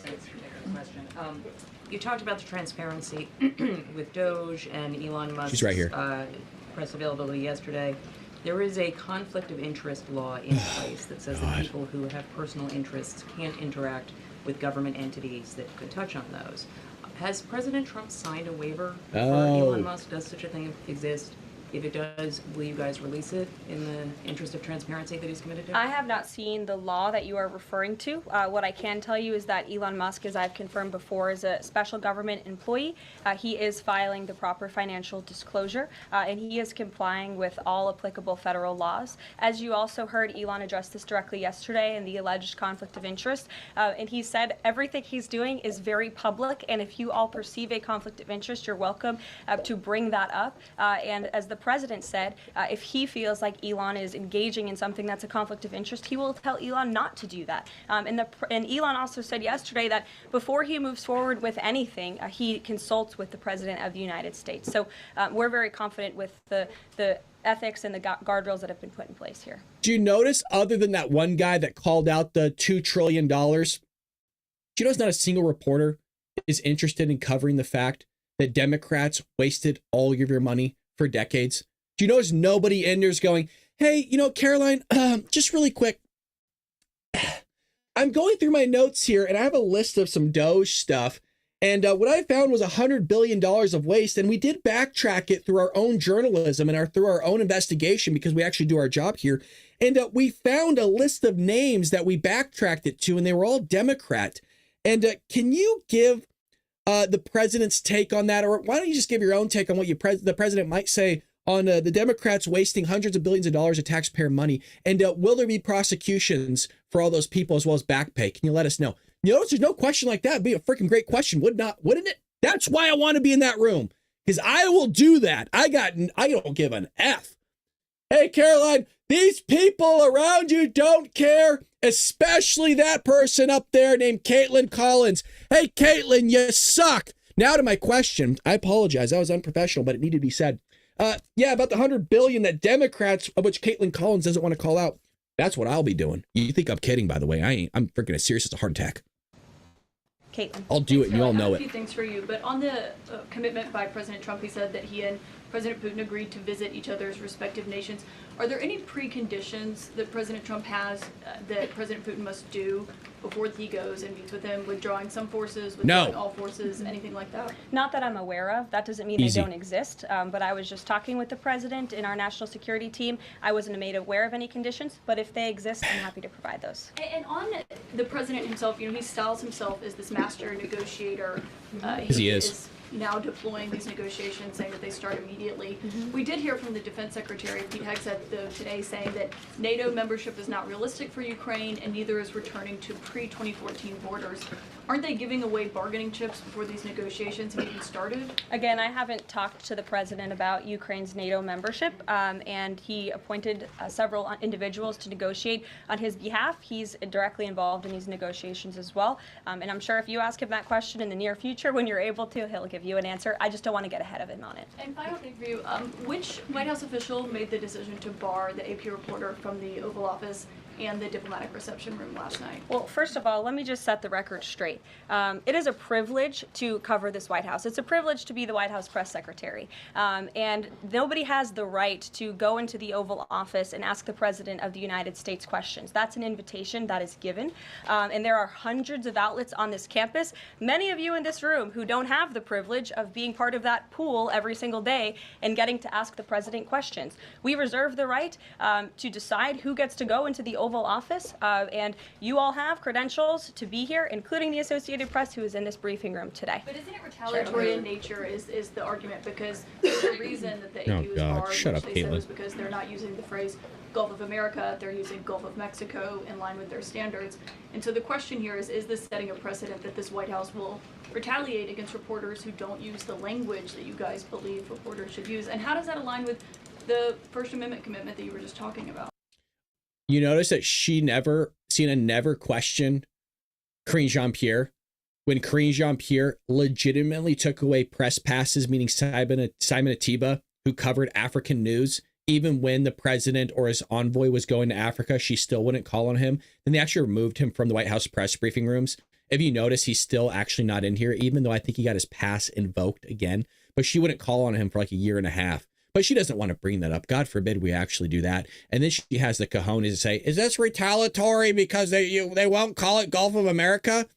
Thanks for taking the question. You talked about the transparency with DOGE and Elon Musk's She's right here. Press availability yesterday. There is a conflict of interest law in place that says that people who have personal interests can't interact with government entities that could touch on those. Has President Trump signed a waiver for Elon Musk? Does such a thing exist? If it does, will you guys release it in the interest of transparency that he's committed to? I have not seen the law that you are referring to. What I can tell you is that Elon Musk, as I've confirmed before, is a special government employee. He is filing the proper financial disclosure, and he is complying with all applicable federal laws. As you also heard, Elon address this directly yesterday in the alleged conflict of interest, and he said everything he's doing is very public, and if you all perceive a conflict of interest, you're welcome to bring that up. And as the president said, if he feels like Elon is engaging in something that's a conflict of interest, he will tell Elon not to do that. And Elon also said yesterday that before he moves forward with anything, he consults with the president of the United States. So we're very confident with the ethics and the guardrails that have been put in place here. Do you notice, other than that one guy that called out the $2 trillion, do you notice not a single reporter is interested in covering the fact that Democrats wasted all of your money for decades? Do you notice nobody in there's going, hey, you know, Caroline, just really quick, I'm going through my notes here and I have a list of some DOGE stuff. And what I found was $100 billion of waste. And we did backtrack it through our own journalism and through our own investigation, because we actually do our job here. And we found a list of names that we backtracked it to, and they were all Democrat. And can you give the president's take on that? Or why don't you just give your own take on what the president might say on the Democrats wasting hundreds of billions of dollars of taxpayer money? And will there be prosecutions for all those people as well as back pay? Can you let us know? You notice there's no question like that. It'd be a freaking great question, wouldn't it? That's why I want to be in that room, because I will do that. I don't give an F. Hey, Caroline, these people around you don't care, especially that person up there named Caitlin Collins. Hey, Caitlin, you suck. Now to my question. I apologize. That was unprofessional, but it needed to be said. Yeah, about the $100 billion that Democrats, of which Caitlin Collins doesn't want to call out. That's what I'll be doing. You think I'm kidding, by the way. I ain't. I'm freaking as serious as a heart attack. Caitlin. I'll do it, and you all know I have a it. few things for you, but on the commitment by President Trump, he said that he and President Putin agreed to visit each other's respective nations. Are there any preconditions that President Trump has that President Putin must do before he goes and meets with him, withdrawing some forces, withdrawing all forces, anything like that? Not that I'm aware of. That doesn't mean Easy. they don't exist. But I was just talking with the president in our national security team. I wasn't made aware of any conditions, but if they exist, I'm happy to provide those. And on the president himself, you know, he styles himself as this master negotiator. He is now deploying these negotiations, saying that they start immediately. We did hear from the Defense Secretary, Pete Hegseth, though, today, saying that NATO membership is not realistic for Ukraine, and neither is returning to pre-2014 borders. Aren't they giving away bargaining chips before these negotiations have even started? Again, I haven't talked to the president about Ukraine's NATO membership, and he appointed several individuals to negotiate on his behalf. He's directly involved in these negotiations as well, and I'm sure if you ask him that question in the near future, when you're able to, he'll give you an answer. I just don't want to get ahead of him on it. And final thing for you, which White House official made the decision to bar the AP reporter from the Oval Office and the diplomatic reception room last night? Well, first of all, let me just set the record straight. It is a privilege to cover this White House. It's a privilege to be the White House press secretary. And nobody has the right to go into the Oval Office and ask the President of the United States questions. That's an invitation that is given. And there are hundreds of outlets on this campus, many of you in this room who don't have the privilege of being part of that pool every single day and getting to ask the President questions. We reserve the right to decide who gets to go into the Oval Office, and you all have credentials to be here, including the Associated Press, who is in this briefing room today. But isn't it retaliatory in nature is the argument, because the reason that the AU is barred, Shut which up, they said Caitlin. was because they're not using the phrase Gulf of America, they're using Gulf of Mexico in line with their standards. And so the question here is this setting a precedent that this White House will retaliate against reporters who don't use the language that you guys believe reporters should use? And how does that align with the First Amendment commitment that you were just talking about? You notice that Cena never questioned Karine Jean-Pierre when Karine Jean-Pierre legitimately took away press passes, meaning Simon Atiba, who covered African news. Even when the president or his envoy was going to Africa, she still wouldn't call on him. Then they actually removed him from the White House press briefing rooms. If you notice, he's still actually not in here, even though I think he got his pass invoked again. But she wouldn't call on him for like a year and a half. But she doesn't want to bring that up. God forbid we actually do that. And then she has the cojones to say, is this retaliatory because they won't call it Gulf of America?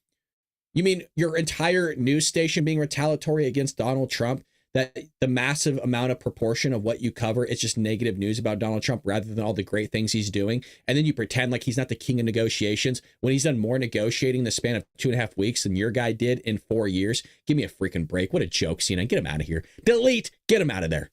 You mean your entire news station being retaliatory against Donald Trump? That the massive amount of proportion of what you cover is just negative news about Donald Trump rather than all the great things he's doing. And then you pretend like he's not the king of negotiations when he's done more negotiating in the span of 2.5 weeks than your guy did in 4 years. Give me a freaking break. What a joke, Cena. Get him out of here. Delete. Get him out of there.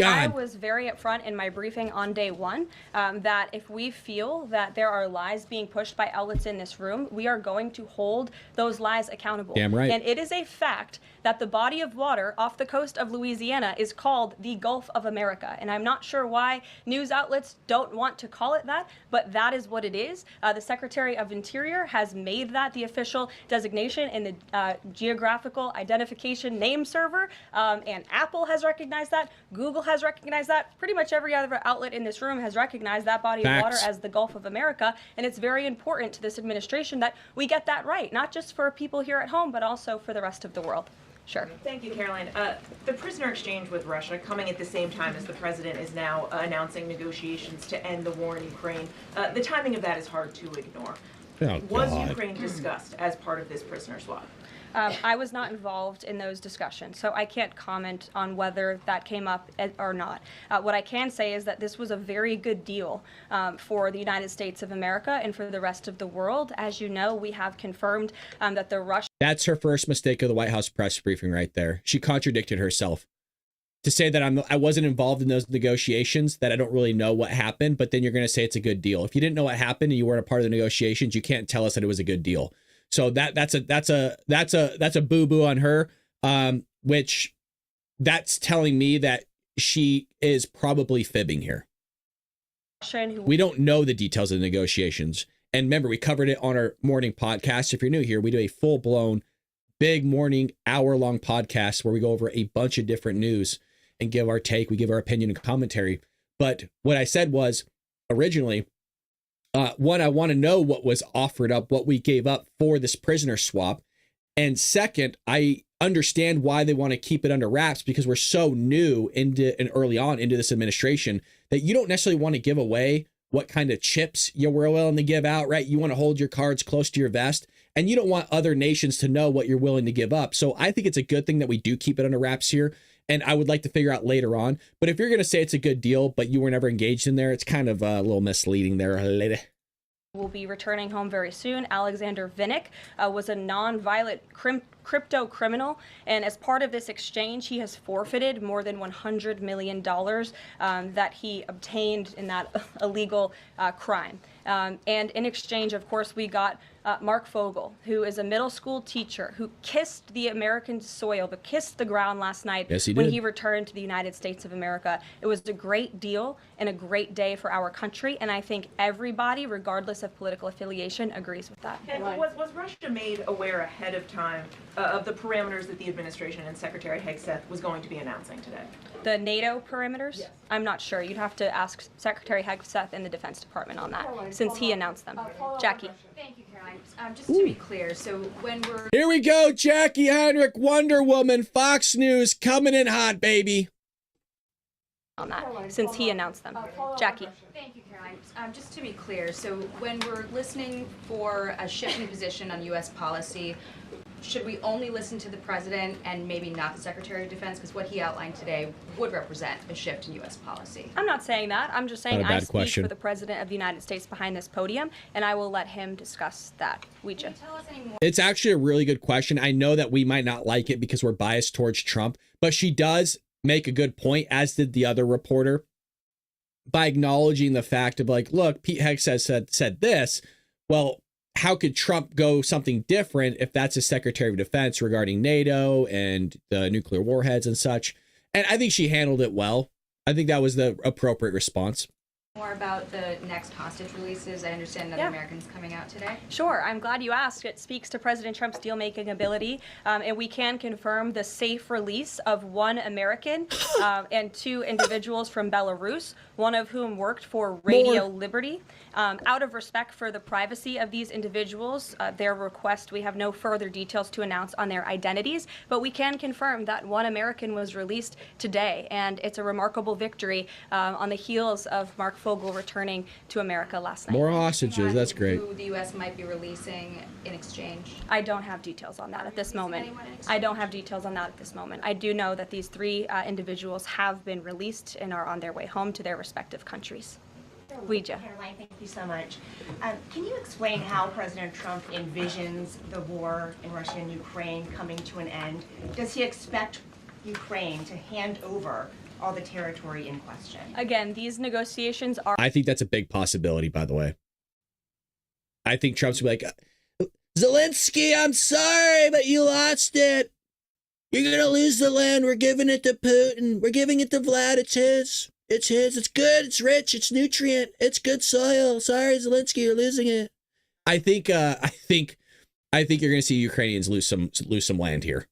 I was very upfront in my briefing on day one that if we feel that there are lies being pushed by outlets in this room, we are going to hold those lies accountable. Damn right. And it is a fact that the body of water off the coast of Louisiana is called the Gulf of America. And I'm not sure why news outlets don't want to call it that, but that is what it is. The Secretary of Interior has made that the official designation in the geographical identification name server, and Apple has recognized that. Google has recognized that. Pretty much every other outlet in this room has recognized that body of water as the Gulf of America. And it's very important to this administration that we get that right, not just for people here at home, but also for the rest of the world. Sure. Thank you, Caroline. The prisoner exchange with Russia coming at the same time as the president is now announcing negotiations to end the war in Ukraine. The timing of that is hard to ignore. Was Ukraine discussed as part of this prisoner swap? I was not involved in those discussions, so I can't comment on whether that came up or not. What I can say is that this was a very good deal for the United States of America and for the rest of the world. As you know, we have confirmed that the Russian... That's her first mistake of the White House press briefing right there. She contradicted herself. To say that I wasn't involved in those negotiations, that I don't really know what happened, but then you're going to say it's a good deal. If you didn't know what happened and you weren't a part of the negotiations, you can't tell us that it was a good deal. So that's a boo-boo on her, which that's telling me that she is probably fibbing here. We don't know the details of the negotiations. And remember, we covered it on our morning podcast. If you're new here, we do a full-blown, big morning, hour-long podcast where we go over a bunch of different news and give our take. We give our opinion and commentary. But what I said was originally, one, I want to know what was offered up, what we gave up for this prisoner swap. And second, I understand why they want to keep it under wraps because we're so new into and early on into this administration that you don't necessarily want to give away what kind of chips you were willing to give out, right? You want to hold your cards close to your vest and you don't want other nations to know what you're willing to give up. So I think it's a good thing that we do keep it under wraps here. And I would like to figure out later on. But if you're going to say it's a good deal, but you were never engaged in there, it's kind of a little misleading there, lady. Will be returning home very soon. Alexander Vinnick was a non-violent crypto criminal, and as part of this exchange, he has forfeited more than $100 million that he obtained in that illegal crime. And in exchange, of course, we got Mark Fogel, who is a middle school teacher who kissed the American soil, but kissed the ground last night when he returned to the United States of America. It was a great deal and a great day for our country, and I think everybody, regardless of political affiliation, agrees with that. And was Russia made aware ahead of time of the parameters that the administration and Secretary Hegseth was going to be announcing today? The NATO perimeters? Yes. I'm not sure. You'd have to ask Secretary Hegseth in the Defense Department on that, since he announced them. Jackie. Thank you, Caroline. Just to be clear, so when we're... Here we go, Jackie Heinrich, Wonder Woman, Fox News, coming in hot, baby. On that, since he announced them. Jackie. Thank you, Caroline. Just to be clear, so when we're listening for a shift in position on U.S. policy, should we only listen to the president and maybe not the Secretary of Defense? Because what he outlined today would represent a shift in U.S. policy. I'm not saying that. I'm just saying I speak question. for the President of the United States behind this podium, and I will let him discuss that. Ouija. It's actually a really good question. I know that we might not like it because we're biased towards Trump, but she does make a good point, as did the other reporter, by acknowledging the fact of like, look, Pete Hegseth said this. Well, how could Trump go something different if that's his Secretary of Defense regarding NATO and the nuclear warheads and such? And I think she handled it well. I think that was the appropriate response. More about the next hostage releases. I understand another American's coming out today. Sure, I'm glad you asked. It speaks to President Trump's deal-making ability, and we can confirm the safe release of one American and two individuals from Belarus, one of whom worked for Radio Liberty. Out of respect for the privacy of these individuals, their request, we have no further details to announce on their identities, but we can confirm that one American was released today, and it's a remarkable victory on the heels of Mark Fogel returning to America last night. More hostages, that's great. Who the U.S. might be releasing in exchange? I don't have details on that at this moment. I don't have details on that at this moment. I do know that these three individuals have been released and are on their way home to their respective countries. Ouija. Caroline, thank you so much. Can you explain how President Trump envisions the war in Russia and Ukraine coming to an end? Does he expect Ukraine to hand over all the territory in question? Again, these negotiations are... I think that's a big possibility, by the way. I think Trump's gonna be like, Zelensky, I'm sorry, but you lost it. You're going to lose the land. We're giving it to Putin. We're giving it to Vlad. It's his. It's his. It's good. It's rich. It's nutrient. It's good soil. Sorry, Zelensky, you're losing it. I think you're going to see Ukrainians lose some land here.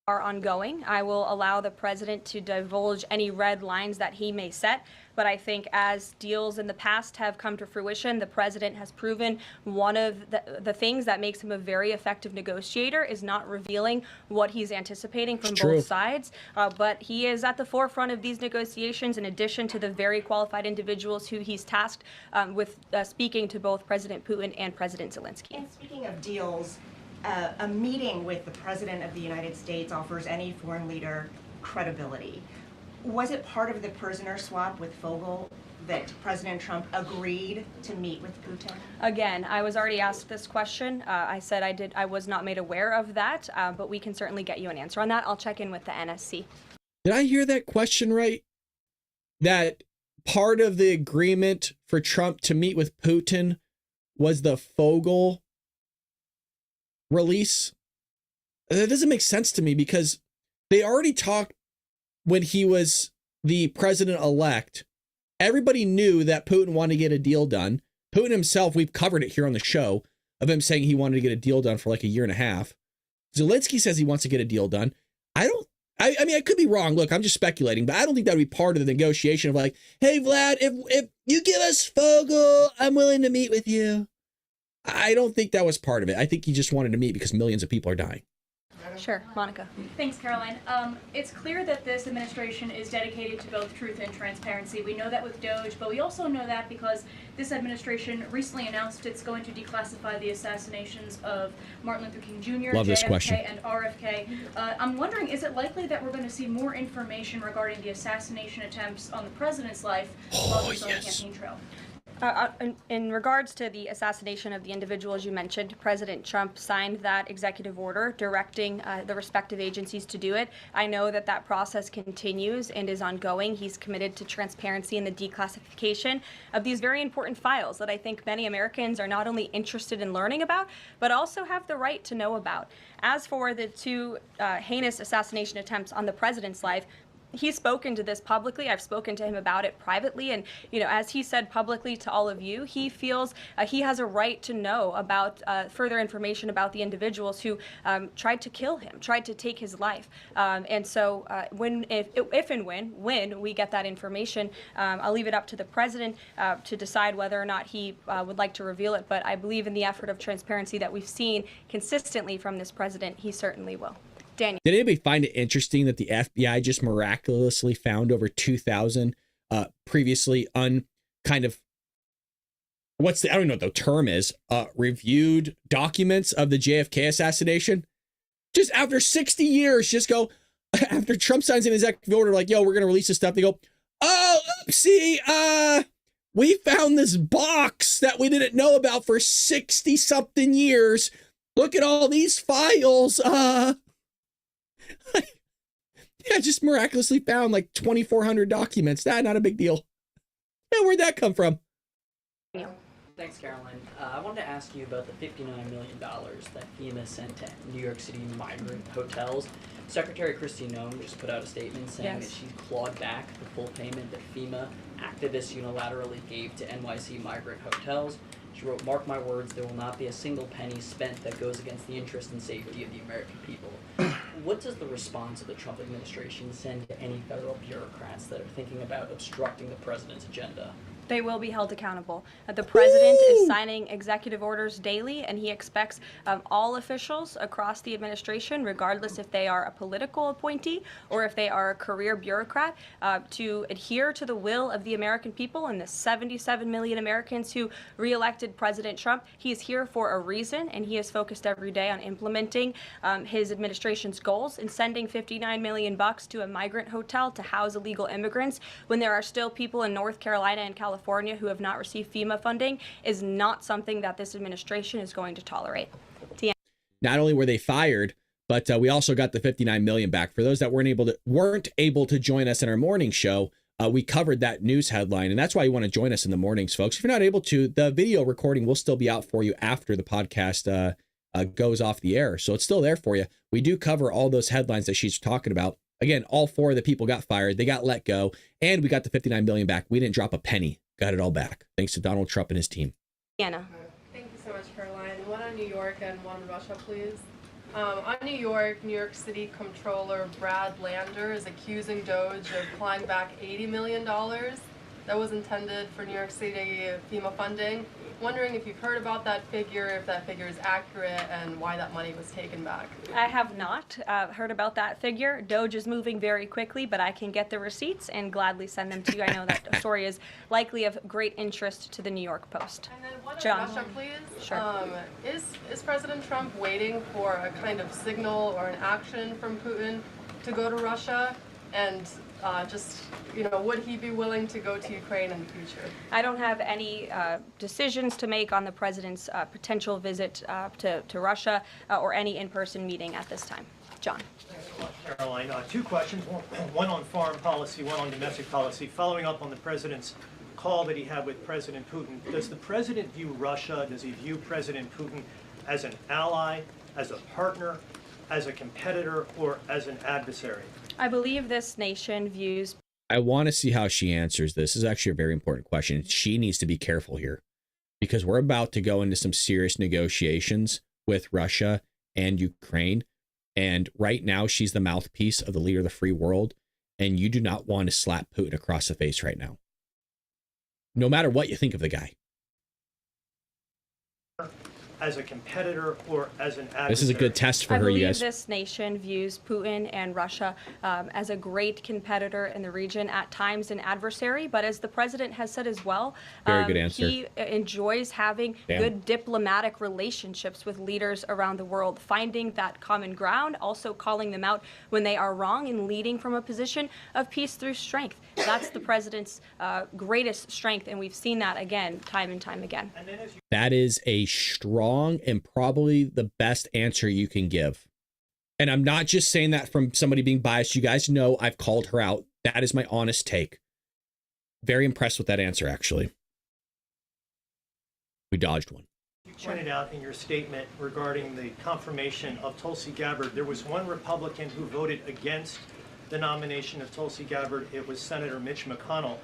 Are ongoing. I will allow the president to divulge any red lines that he may set, but I think as deals in the past have come to fruition, the president has proven one of the things that makes him a very effective negotiator is not revealing what he's anticipating from both sides, but he is at the forefront of these negotiations in addition to the very qualified individuals who he's tasked with speaking to both President Putin and President Zelensky. And speaking of deals, a meeting with the President of the United States offers any foreign leader credibility. Was it part of the prisoner swap with Fogel that President Trump agreed to meet with Putin? Again, I was already asked this question. I said I was not made aware of that, but we can certainly get you an answer on that. I'll check in with the NSC. Did I hear that question right? That part of the agreement for Trump to meet with Putin was the Fogel release? That doesn't make sense to me because they already talked when he was the president-elect. Everybody knew that Putin wanted to get a deal done. Putin himself, we've covered it here on the show, of him saying he wanted to get a deal done for like a year and a half. Zelensky says he wants to get a deal done. I mean, I could be wrong. Look, I'm just speculating, but I don't think that would be part of the negotiation of like, hey, Vlad, if you give us Fogel, I'm willing to meet with you. I don't think that was part of it. I think he just wanted to meet because millions of people are dying. Sure, Monica. Thanks, Caroline. It's clear that this administration is dedicated to both truth and transparency. We know that with DOGE, but we also know that because this administration recently announced it's going to declassify the assassinations of Martin Luther King Jr., Love this JFK, question. and RFK. I'm wondering, is it likely that we're going to see more information regarding the assassination attempts on the president's life while he's on the campaign trail? In regards to the assassination of the individuals you mentioned, President Trump signed that executive order directing the respective agencies to do it. I know that that process continues and is ongoing. He's committed to transparency in the declassification of these very important files that I think many Americans are not only interested in learning about, but also have the right to know about. As for the two heinous assassination attempts on the president's life, he's spoken to this publicly. I've spoken to him about it privately. And, you know, as he said publicly to all of you, he feels he has a right to know about further information about the individuals who tried to kill him, tried to take his life. And so if and when we get that information, I'll leave it up to the president to decide whether or not he would like to reveal it. But I believe in the effort of transparency that we've seen consistently from this president, he certainly will. Daniel. Did anybody find it interesting that the FBI just miraculously found over 2,000 previously I don't know what the term is, reviewed documents of the JFK assassination? Just after 60 years, just go, after Trump signs an executive order, like, yo, we're going to release this stuff. They go, oh, oopsie, we found this box that we didn't know about for 60 something years. Look at all these files. Yeah, just miraculously found like 2,400 documents. Not a big deal. Yeah, where'd that come from? Thanks, Caroline. I wanted to ask you about the $59 million that FEMA sent to New York City migrant hotels. Secretary Kristi Noem just put out a statement saying that she's clawed back the full payment that FEMA activists unilaterally gave to NYC migrant hotels. She wrote, "Mark my words, there will not be a single penny spent that goes against the interest and safety of the American people." What does the response of the Trump administration send to any federal bureaucrats that are thinking about obstructing the president's agenda? They will be held accountable. The president is signing executive orders daily, and he expects all officials across the administration, regardless if they are a political appointee or if they are a career bureaucrat, to adhere to the will of the American people and the 77 million Americans who reelected President Trump. He is here for a reason, and he is focused every day on implementing his administration's goals and sending $59 million to a migrant hotel to house illegal immigrants when there are still people in North Carolina and California who have not received FEMA funding is not something that this administration is going to tolerate. Not only were they fired, but we also got the $59 million back. For those that weren't able to join us in our morning show, we covered that news headline, and that's why you want to join us in the mornings, folks. If you're not able to, the video recording will still be out for you after the podcast goes off the air, so it's still there for you. We do cover all those headlines that she's talking about. Again, all four of the people got fired, they got let go, and we got the $59 million back. We didn't drop a penny. Got it all back, thanks to Donald Trump and his team. Anna. Thank you so much, Caroline. One on New York and one on Russia, please. On New York City Comptroller Brad Lander is accusing DOGE of clawing back $80 million that was intended for New York City FEMA funding. Wondering if you've heard about that figure, if that figure is accurate, and why that money was taken back. I have not heard about that figure. DOGE is moving very quickly, but I can get the receipts and gladly send them to you. I know that story is likely of great interest to the New York Post. And then one John. on Russia, please. Sure. Is President Trump waiting for a kind of signal or an action from Putin to go to Russia? And would he be willing to go to Ukraine in the future? I don't have any decisions to make on the president's potential visit to Russia or any in-person meeting at this time. John. Thanks so much, Caroline. Two questions, one on foreign policy, one on domestic policy. Following up on the president's call that he had with President Putin, does the president view Russia, does he view President Putin as an ally, as a partner, as a competitor, or as an adversary? I believe this nation views... I want to see how she answers this. This is actually a very important question. She needs to be careful here because we're about to go into some serious negotiations with Russia and Ukraine. And right now, she's the mouthpiece of the leader of the free world. And you do not want to slap Putin across the face right now, no matter what you think of the guy. as a competitor or as an adversary? This is a good test for I her, you believe guys. this nation views Putin and Russia as a great competitor in the region, at times an adversary, but as the president has said as well, Very good answer. he enjoys having good diplomatic relationships with leaders around the world, finding that common ground, also calling them out when they are wrong, and leading from a position of peace through strength. That's the president's greatest strength, and we've seen that again, time and time again. That is a strong and probably the best answer you can give. And I'm not just saying that from somebody being biased. You guys know I've called her out. That is my honest take. Very impressed with that answer, actually. We dodged one. You pointed out in your statement regarding the confirmation of Tulsi Gabbard, there was one Republican who voted against the nomination of Tulsi Gabbard. It was Senator Mitch McConnell.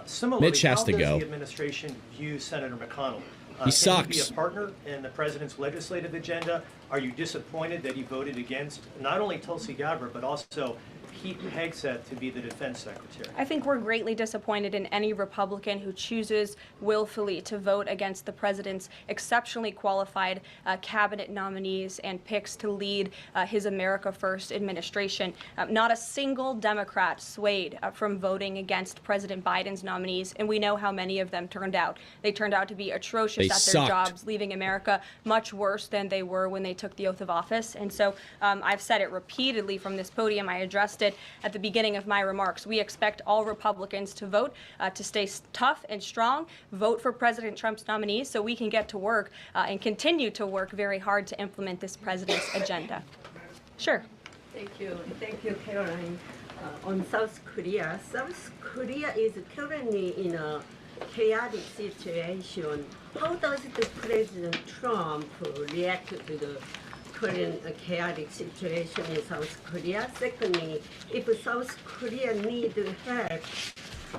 Similarly, Mitch has how to does go. the administration view Senator McConnell? He sucks. Can he be a partner in the president's legislative agenda? Are you disappointed that he voted against not only Tulsi Gabbard, but also Pete Hegseth to be the defense secretary? I think we're greatly disappointed in any Republican who chooses willfully to vote against the president's exceptionally qualified cabinet nominees and picks to lead his America First administration. Not a single Democrat swayed from voting against President Biden's nominees, and we know how many of them turned out. They turned out to be atrocious They at their sucked. jobs, leaving America much worse than they were when they took the oath of office. And so I've said it repeatedly from this podium. I addressed it at the beginning of my remarks. We expect all Republicans to vote, to stay tough and strong, vote for President Trump's nominees so we can get to work and continue to work very hard to implement this president's agenda. Sure. Thank you, Caroline. On South Korea is currently in a chaotic situation. How does the President Trump react to the current chaotic situation in South Korea? Secondly, if South Korea needs help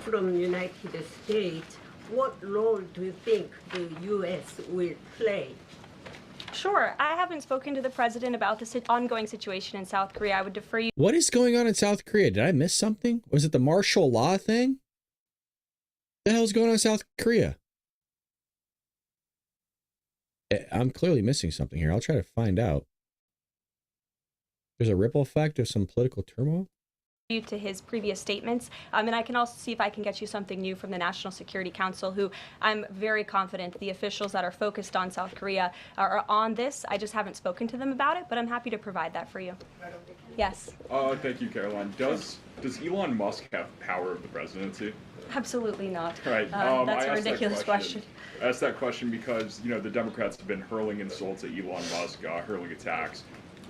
from the United States, what role do you think the U.S. will play? Sure. I haven't spoken to the president about the ongoing situation in South Korea. I would defer you. What is going on in South Korea? Did I miss something? Was it the martial law thing? What the hell is going on in South Korea? I'm clearly missing something here. I'll try to find out. There's a ripple effect of some political turmoil? To his previous statements, and I can also see if I can get you something new from the National Security Council, who I'm very confident the officials that are focused on South Korea are on this. I just haven't spoken to them about it, but I'm happy to provide that for you. Yes. Thank you, Caroline. Does Elon Musk have power of the presidency? Absolutely not. Right. That's I a asked ridiculous that question. I asked that question because, the Democrats have been hurling insults at Elon Musk, hurling attacks,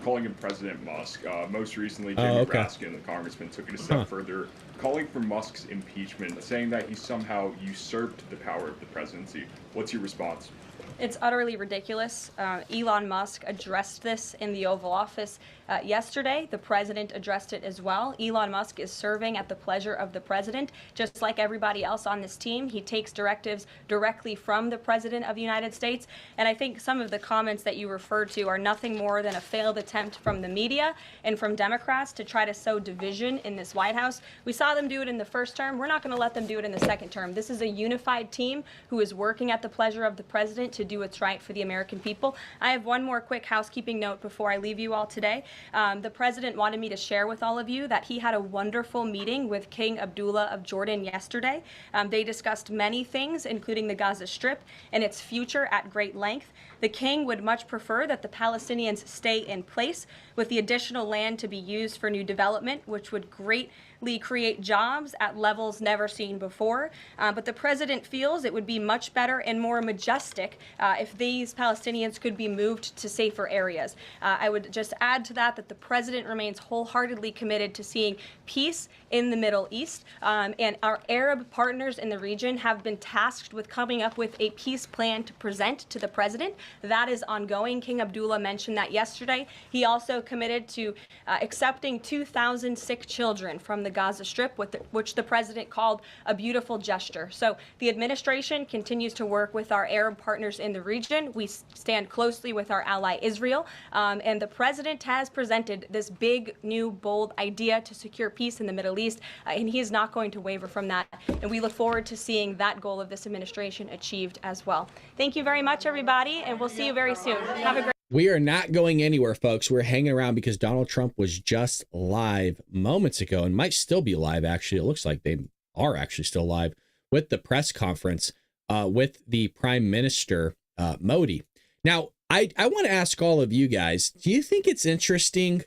calling him President Musk. Most recently, Jamie Raskin, the congressman, took it a step further, calling for Musk's impeachment, saying that he somehow usurped the power of the presidency. What's your response? It's utterly ridiculous. Elon Musk addressed this in the Oval Office yesterday. The president addressed it as well. Elon Musk is serving at the pleasure of the president, just like everybody else on this team. He takes directives directly from the president of the United States. And I think some of the comments that you referred to are nothing more than a failed attempt from the media and from Democrats to try to sow division in this White House. We saw them do it in the first term. We're not going to let them do it in the second term. This is a unified team who is working at the pleasure of the president to do what's right for the American people. I have one more quick housekeeping note before I leave you all today. The president wanted me to share with all of you that he had a wonderful meeting with King Abdullah of Jordan yesterday. They discussed many things, including the Gaza Strip and its future at great length. The king would much prefer that the Palestinians stay in place, with the additional land to be used for new development, which would greatly create jobs at levels never seen before. But the president feels it would be much better and more majestic if these Palestinians could be moved to safer areas. I would just add to that the president remains wholeheartedly committed to seeing peace in the Middle East. And our Arab partners in the region have been tasked with coming up with a peace plan to present to the president. That is ongoing. King Abdullah mentioned that yesterday. He also committed to accepting 2,000 sick children from the Gaza Strip, which the president called a beautiful gesture. So the administration continues to work with our Arab partners in in the region. We stand closely with our ally Israel, and the president has presented this big, new, bold idea to secure peace in the Middle East, and he is not going to waver from that. And we look forward to seeing that goal of this administration achieved as well. Thank you very much, everybody, and we'll see you very soon. Have a great We are not going anywhere, folks. We're hanging around because Donald Trump was just live moments ago and might still be live, actually. It looks like they are actually still live with the press conference with the Prime Minister, Modi. Now, I want to ask all of you guys, do you think it's interesting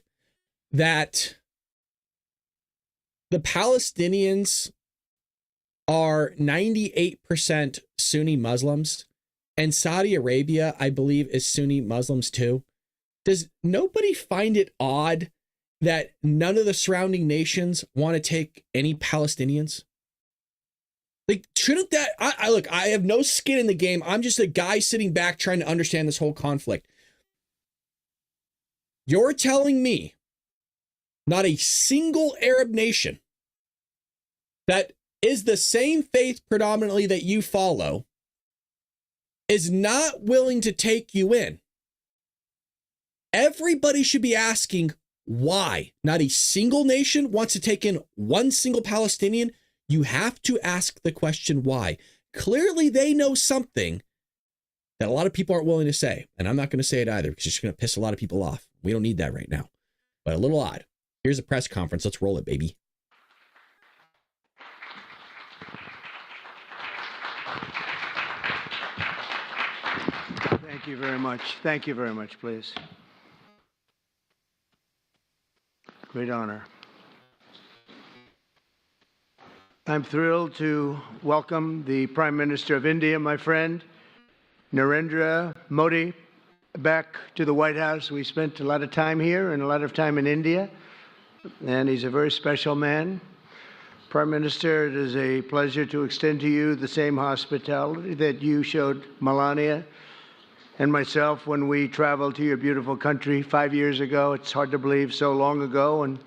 that the Palestinians are 98% Sunni Muslims? And Saudi Arabia, I believe, is Sunni Muslims too. Does nobody find it odd that none of the surrounding nations want to take any Palestinians? Like, shouldn't that... look, I have no skin in the game. I'm just a guy sitting back trying to understand this whole conflict. You're telling me not a single Arab nation that is the same faith predominantly that you follow is not willing to take you in. Everybody should be asking why. Not a single nation wants to take in one single Palestinian. You have to ask the question why. Clearly, they know something that a lot of people aren't willing to say. And I'm not going to say it either because it's going to piss a lot of people off. We don't need that right now. But a little odd. Here's a press conference. Let's roll it, baby. Thank you very much. Thank you very much, please. Great honor. I'm thrilled to welcome the Prime Minister of India, my friend, Narendra Modi, back to the White House. We spent a lot of time here and a lot of time in India, and he's a very special man. Prime Minister, it is a pleasure to extend to you the same hospitality that you showed Melania and myself when we traveled to your beautiful country 5 years ago. It's hard to believe so long ago, and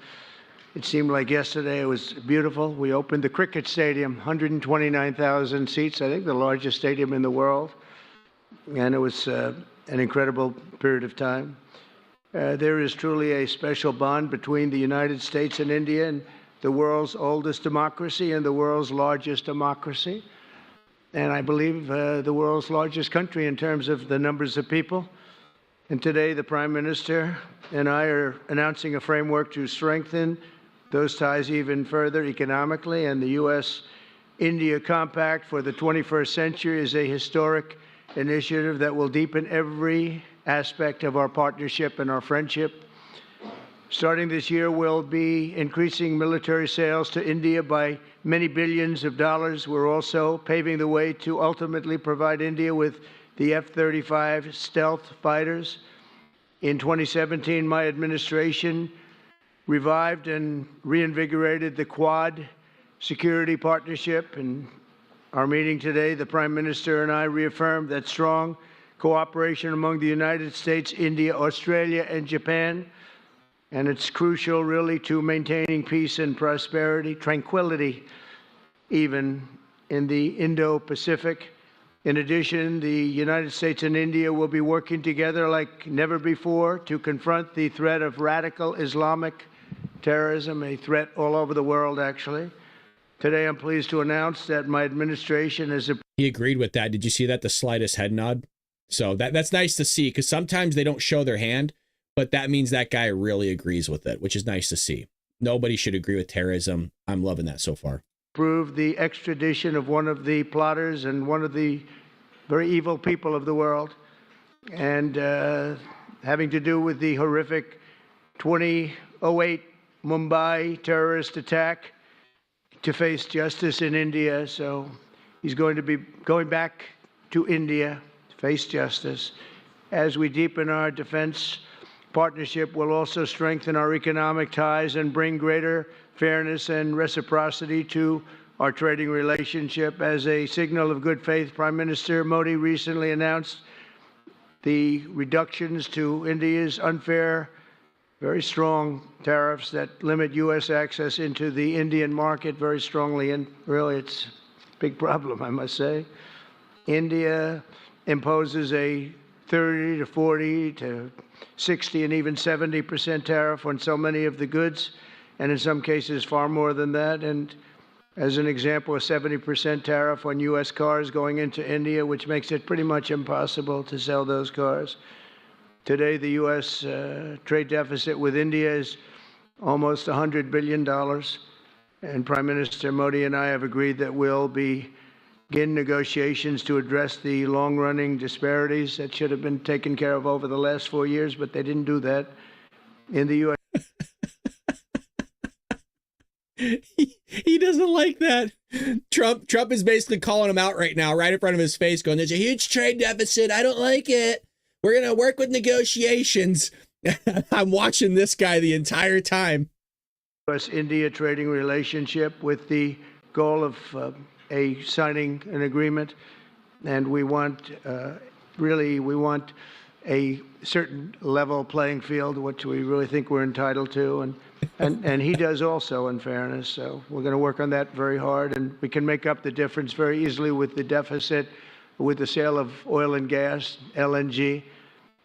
it seemed like yesterday. It was beautiful. We opened the cricket stadium, 129,000 seats, I think the largest stadium in the world, and it was an incredible period of time. There is truly a special bond between the United States and India, and the world's oldest democracy and the world's largest democracy. And I believe the world's largest country in terms of the numbers of people. And today, the Prime Minister and I are announcing a framework to strengthen those ties even further economically. And the U.S.-India Compact for the 21st century is a historic initiative that will deepen every aspect of our partnership and our friendship. Starting this year, we'll be increasing military sales to India by many billions of dollars. We're also paving the way to ultimately provide India with the F-35 stealth fighters. In 2017, my administration revived and reinvigorated the Quad security partnership. In our meeting today, the Prime Minister and I reaffirmed that strong cooperation among the United States, India, Australia, and Japan. And it's crucial, really, to maintaining peace and prosperity, tranquility, even in the Indo-Pacific. In addition, the United States and India will be working together like never before to confront the threat of radical Islamic terrorism, a threat all over the world, actually. Today, I'm pleased to announce that my administration is... He agreed with that. Did you see that? The slightest head nod. So that's nice to see, because sometimes they don't show their hand. But that means that guy really agrees with it, which is nice to see. Nobody should agree with terrorism. I'm loving that so far. Approved the extradition of one of the plotters and one of the very evil people of the world, and having to do with the horrific 2008 Mumbai terrorist attack, to face justice in India. So he's going to be going back to India to face justice. As we deepen our defense partnership, will also strengthen our economic ties and bring greater fairness and reciprocity to our trading relationship. As a signal of good faith, Prime Minister Modi recently announced the reductions to India's unfair, very strong tariffs that limit U.S. access into the Indian market very strongly. And really, it's a big problem, I must say. India imposes a 30 to 40 to 60 and even 70% tariff on so many of the goods, and in some cases far more than that. And as an example, a 70% tariff on U.S. cars going into India, which makes it pretty much impossible to sell those cars. Today, the U.S. Trade deficit with India is almost $100 billion, and Prime Minister Modi and I have agreed that we'll begin negotiations to address the long-running disparities that should have been taken care of over the last 4 years, but they didn't do that in the U.S. He doesn't like that. Trump is basically calling him out right now, right in front of his face, going, there's a huge trade deficit. I don't like it. We're going to work with negotiations. I'm watching this guy the entire time. U.S.-India trading relationship with the goal of signing an agreement. And we want, we want a certain level playing field, which we really think we're entitled to. And he does also, in fairness. So we're going to work on that very hard. And we can make up the difference very easily with the deficit, with the sale of oil and gas, LNG,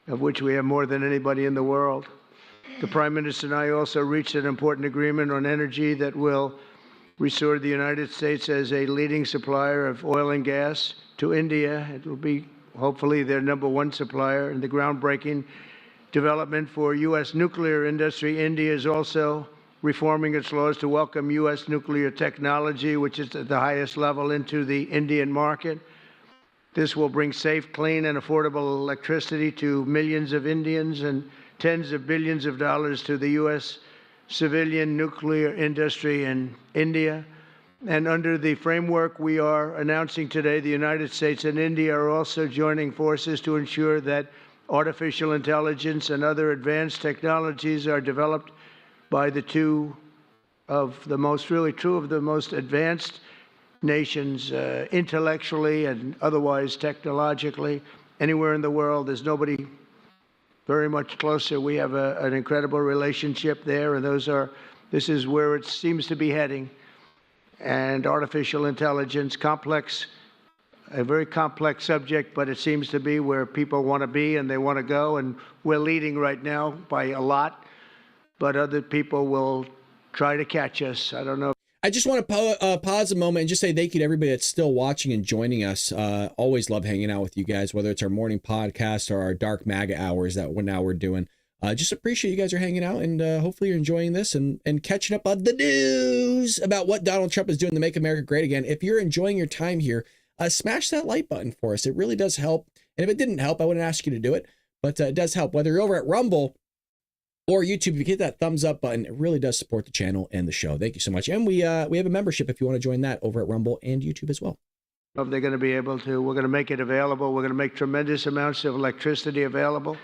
of which we have more than anybody in the world. The Prime Minister and I also reached an important agreement on energy that will restore the United States as a leading supplier of oil and gas to India. It will be hopefully their #1 supplier. And the groundbreaking development for U.S. nuclear industry. India is also reforming its laws to welcome U.S. nuclear technology, which is at the highest level, into the Indian market. This will bring safe, clean, and affordable electricity to millions of Indians and tens of billions of dollars to the U.S. civilian nuclear industry in India. And under the framework we are announcing today, the United States and India are also joining forces to ensure that artificial intelligence and other advanced technologies are developed by two of the most advanced nations intellectually and otherwise technologically anywhere in the world. There's nobody very much closer. We have an incredible relationship there, and this is where it seems to be heading. And artificial intelligence, a very complex subject, but it seems to be where people want to be and they want to go. And we're leading right now by a lot, but other people will try to catch us. I don't know. I just want to pause a moment and just say thank you to everybody that's still watching and joining us. Always love hanging out with you guys, whether it's our morning podcast or our dark MAGA hours that we're doing. Just appreciate you guys are hanging out, and hopefully you're enjoying this and catching up on the news about what Donald Trump is doing to make America great again. If you're enjoying your time here, smash that like button for us. It really does help. And if it didn't help, I wouldn't ask you to do it, but it does help. Whether you're over at Rumble or YouTube, if you hit that thumbs up button, it really does support the channel and the show. Thank you so much. And we have a membership if you want to join that over at Rumble and YouTube as well. If they're going to be able to, we're going to make it available. We're going to make tremendous amounts of electricity available.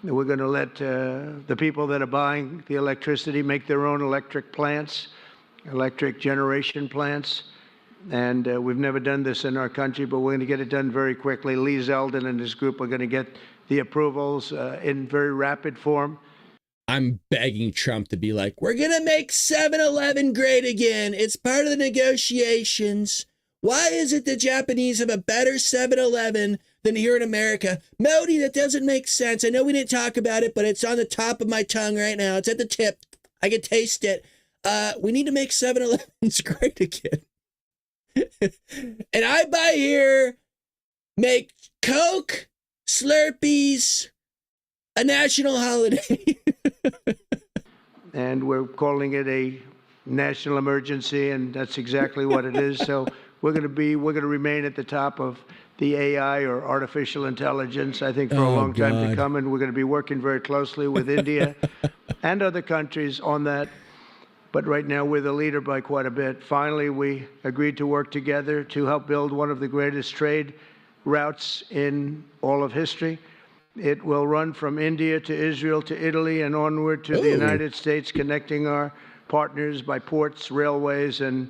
We're going to let the people that are buying the electricity make their own electric plants, electric generation plants. And we've never done this in our country, but we're going to get it done very quickly. Lee Zeldin and his group are going to get the approvals in very rapid form. I'm begging Trump to be like, we're going to make 7-Eleven great again. It's part of the negotiations. Why is it the Japanese have a better 7-Eleven than here in America? Modi, that doesn't make sense. I know we didn't talk about it, but it's on the top of my tongue right now. It's at the tip. I can taste it. We need to make 7-Elevens great again. And I buy here, make Coke, Slurpees, a national holiday. And we're calling it a national emergency, and that's exactly what it is. So we're going to remain at the top of the AI or artificial intelligence, I think, for a long time to come. And we're going to be working very closely with India and other countries on that. But right now, we're the leader by quite a bit. Finally, we agreed to work together to help build one of the greatest trade routes in all of history. It will run from India to Israel to Italy and onward to the United States, connecting our partners by ports, railways, and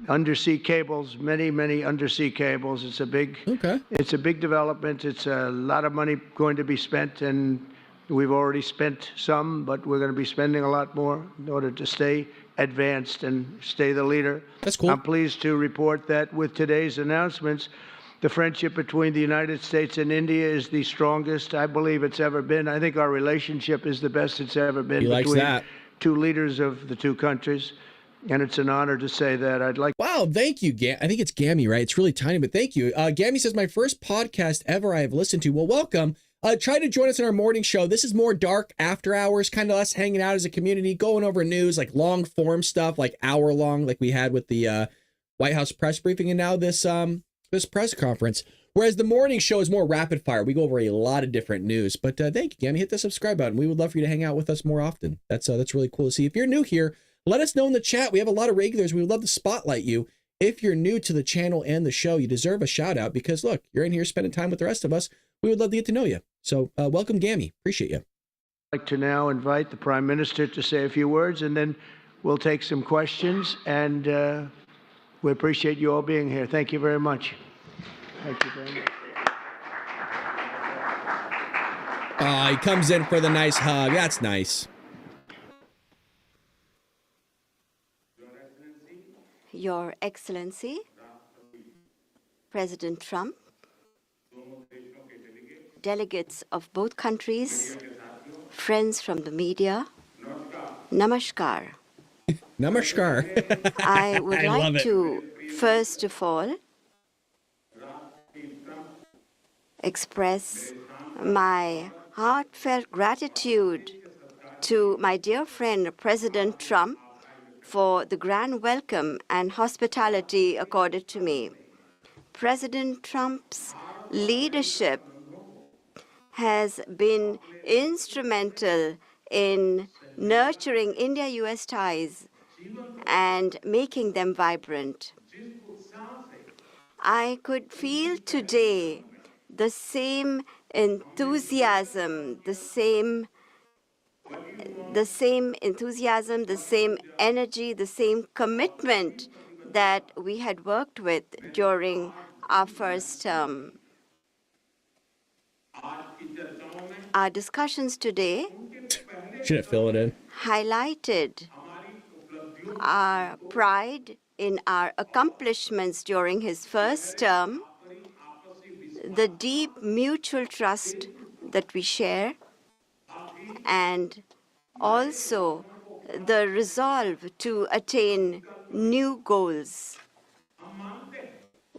undersea cables, many undersea cables. It's a big development. It's a lot of money going to be spent, and we've already spent some, but we're going to be spending a lot more in order to stay advanced and stay the leader. That's cool. I'm pleased to report that with today's announcements, The friendship between the United States and India is the strongest I believe it's ever been. I think our relationship is the best it's ever been between two leaders of the two countries. And it's an honor to say that. I'd like. Wow, thank you, I think it's Gammy, right? It's really tiny, but thank you. Gammy says, my first podcast ever I have listened to. Well, welcome. Try to join us in our morning show. This is more dark after hours, kind of us hanging out as a community, going over news, like long form stuff, like hour long, like we had with the White House press briefing, and now this press conference. Whereas the morning show is more rapid fire. We go over a lot of different news. But thank you, Gammy. Hit the subscribe button. We would love for you to hang out with us more often. That's really cool to see. If you're new here, let us know in the chat. We have a lot of regulars. We would love to spotlight you. If you're new to the channel and the show, you deserve a shout out because look, you're in here spending time with the rest of us. We would love to get to know you. So welcome, Gammy. Appreciate you. I'd like to now invite the Prime Minister to say a few words, and then we'll take some questions. And we appreciate you all being here. Thank you very much. Thank you very much. He comes in for the nice hug. That's nice. Your Excellency, President Trump, delegates of both countries, friends from the media, namaskar. Namaskar. I would like to, first of all, express my heartfelt gratitude to my dear friend, President Trump, for the grand welcome and hospitality accorded to me. President Trump's leadership has been instrumental in nurturing India-US ties and making them vibrant. I could feel today the same enthusiasm, the same enthusiasm, the same energy, the same commitment that we had worked with during our first term. Our discussions today Shouldn't fill it in. highlighted our pride in our accomplishments during his first term, the deep mutual trust that we share, and also the resolve to attain new goals.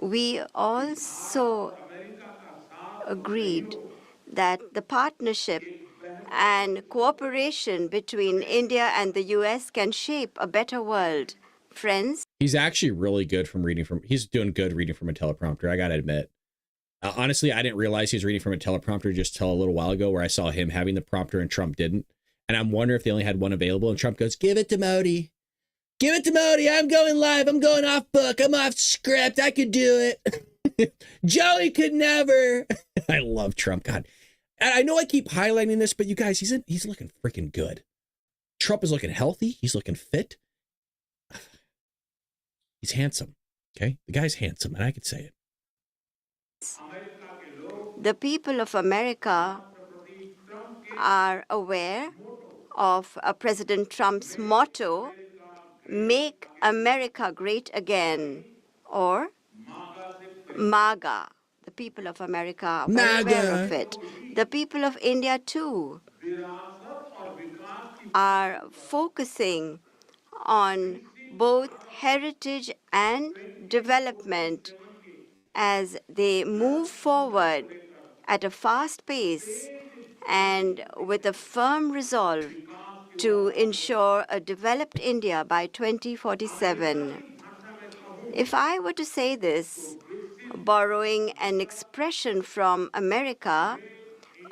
We also agreed that the partnership and cooperation between India and the US can shape a better world. Friends? He's actually really good he's doing good reading from a teleprompter, I gotta admit. Honestly, I didn't realize he was reading from a teleprompter just till a little while ago where I saw him having the prompter and Trump didn't. And I'm wondering if they only had one available and Trump goes, give it to Modi. Give it to Modi. I'm going live. I'm going off book. I'm off script. I could do it. Joey could never. I love Trump. God. And I know I keep highlighting this, but you guys, he's looking freaking good. Trump is looking healthy. He's looking fit. He's handsome. Okay. The guy's handsome and I could say it. The people of America are aware of President Trump's motto, Make America Great Again, or MAGA. The people of America are aware of it. The people of India, too, are focusing on both heritage and development as they move forward at a fast pace and with a firm resolve to ensure a developed India by 2047. If I were to say this, borrowing an expression from America,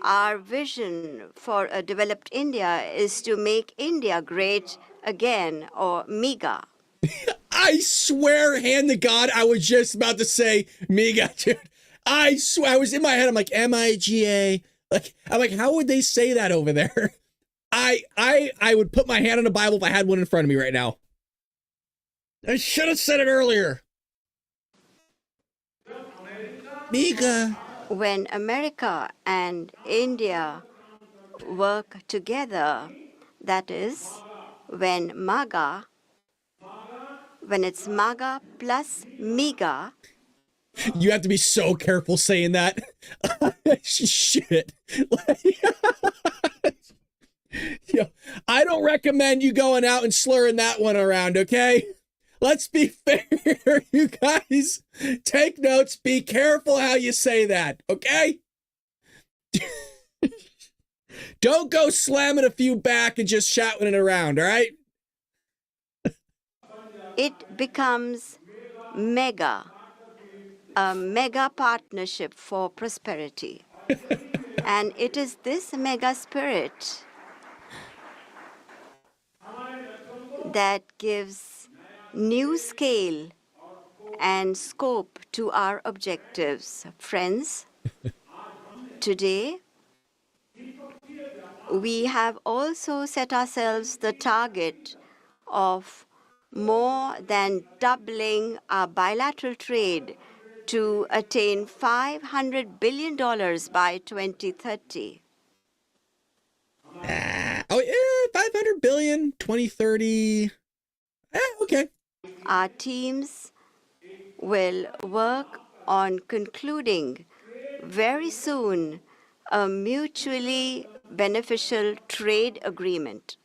our vision for a developed India is to make India great again, or MAGA. I swear, hand to God, I was just about to say MAGA, dude. I swear, I was in my head. I'm like, MIGA. I'm like, how would they say that over there? I would put my hand on the Bible if I had one in front of me right now. I should have said it earlier. MAGA. When America and India work together, that is, when it's MAGA plus MAGA, You have to be so careful saying that. Shit. I don't recommend you going out and slurring that one around, okay? Let's be fair, you guys. Take notes. Be careful how you say that, okay? Don't go slamming a few back and just shouting it around, all right? It becomes MAGA, a mega partnership for prosperity. And it is this mega spirit that gives new scale and scope to our objectives. Friends, today, we have also set ourselves the target of more than doubling our bilateral trade to attain $500 billion by 2030. Oh, yeah, 500 billion, 2030. Okay. Our teams will work on concluding very soon a mutually beneficial trade agreement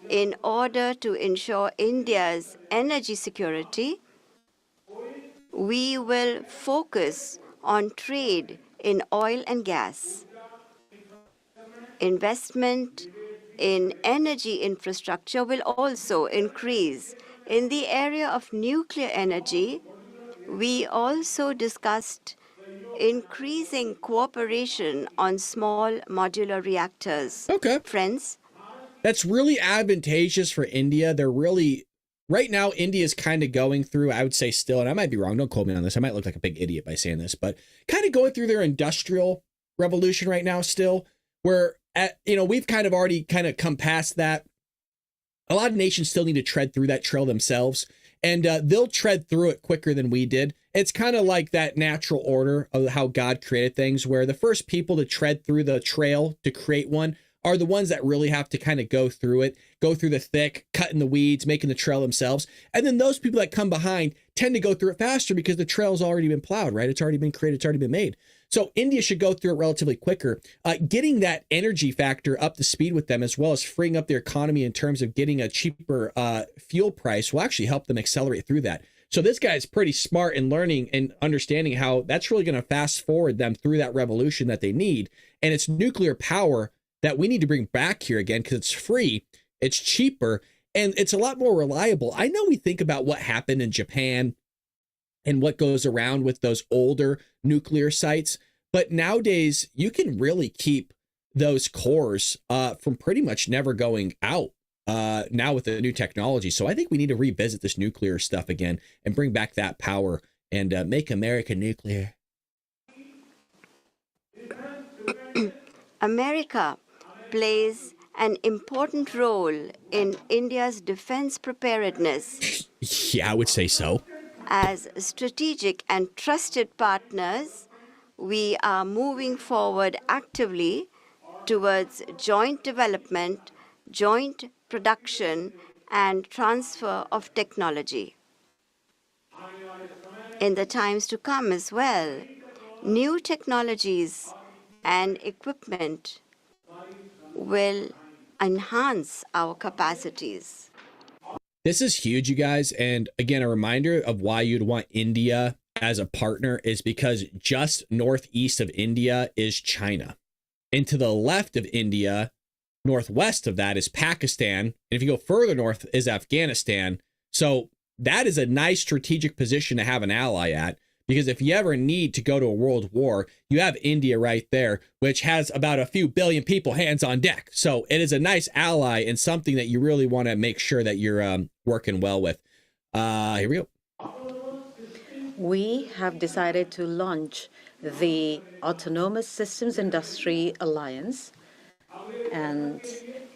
in order to ensure India's energy security. We will focus on trade in oil and gas, investment in energy infrastructure will also increase. In the area of nuclear energy, we also discussed increasing cooperation on small modular reactors. Okay. Friends, that's really advantageous for India. They're really, right now, India is kind of going through, I would say still, and I might be wrong, don't quote me on this, I might look like a big idiot by saying this, but kind of going through their industrial revolution right now still, where, we've kind of already kind of come past that. A lot of nations still need to tread through that trail themselves, and they'll tread through it quicker than we did. It's kind of like that natural order of how God created things, where the first people to tread through the trail to create one are the ones that really have to kind of go through it, go through the thick, cutting the weeds, making the trail themselves. And then those people that come behind tend to go through it faster because the trail's already been plowed, right? It's already been created, it's already been made. So India should go through it relatively quicker. Getting that energy factor up to speed with them, as well as freeing up their economy in terms of getting a cheaper fuel price, will actually help them accelerate through that. So this guy is pretty smart in learning and understanding how that's really going to fast forward them through that revolution that they need. And it's nuclear power that we need to bring back here again, because it's free, it's cheaper, and it's a lot more reliable. I know we think about what happened in Japan and what goes around with those older nuclear sites, but nowadays you can really keep those cores from pretty much never going out now with the new technology. So I think we need to revisit this nuclear stuff again and bring back that power and make America nuclear. America plays an important role in India's defense preparedness. Yeah, I would say so. As strategic and trusted partners, we are moving forward actively towards joint development, joint production, and transfer of technology. In the times to come as well, new technologies and equipment will enhance our capacities. This is huge, you guys. And again, a reminder of why you'd want India as a partner is because just northeast of India is China. And to the left of India, northwest of that is Pakistan. And if you go further north is Afghanistan. So that is a nice strategic position to have an ally at, because if you ever need to go to a world war, you have India right there, which has about a few billion people hands on deck. So it is a nice ally and something that you really want to make sure that you're working well with. Here we go. We have decided to launch the Autonomous Systems Industry Alliance and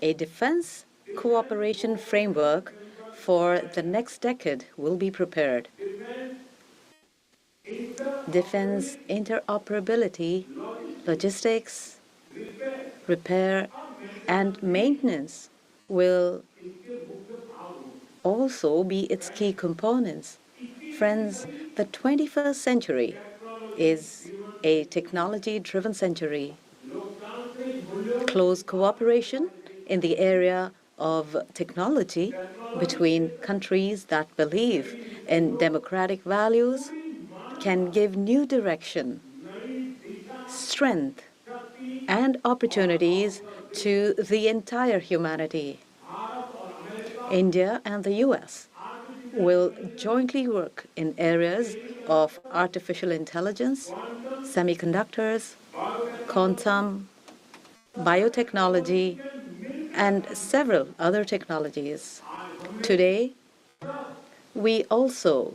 a defense cooperation framework for the next decade will be prepared. Defense interoperability, logistics, repair, and maintenance will also be its key components. Friends, the 21st century is a technology-driven century. Close cooperation in the area of technology between countries that believe in democratic values can give new direction, strength, and opportunities to the entire humanity. India and the US will jointly work in areas of artificial intelligence, semiconductors, quantum, biotechnology, and several other technologies. Today, we also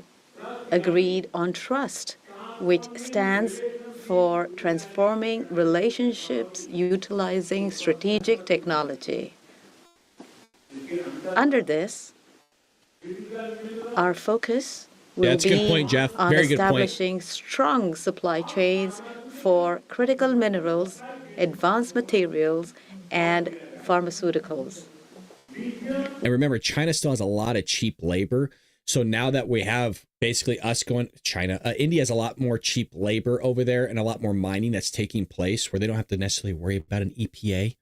agreed on trust, which stands for transforming relationships utilizing strategic technology. Under this, our focus will that's a good point, be Jeff. on Very good point. establishing strong supply chains for critical minerals, advanced materials, and pharmaceuticals. And remember, China still has a lot of cheap labor. So now that we have basically us going, India has a lot more cheap labor over there and a lot more mining that's taking place where they don't have to necessarily worry about an EPA.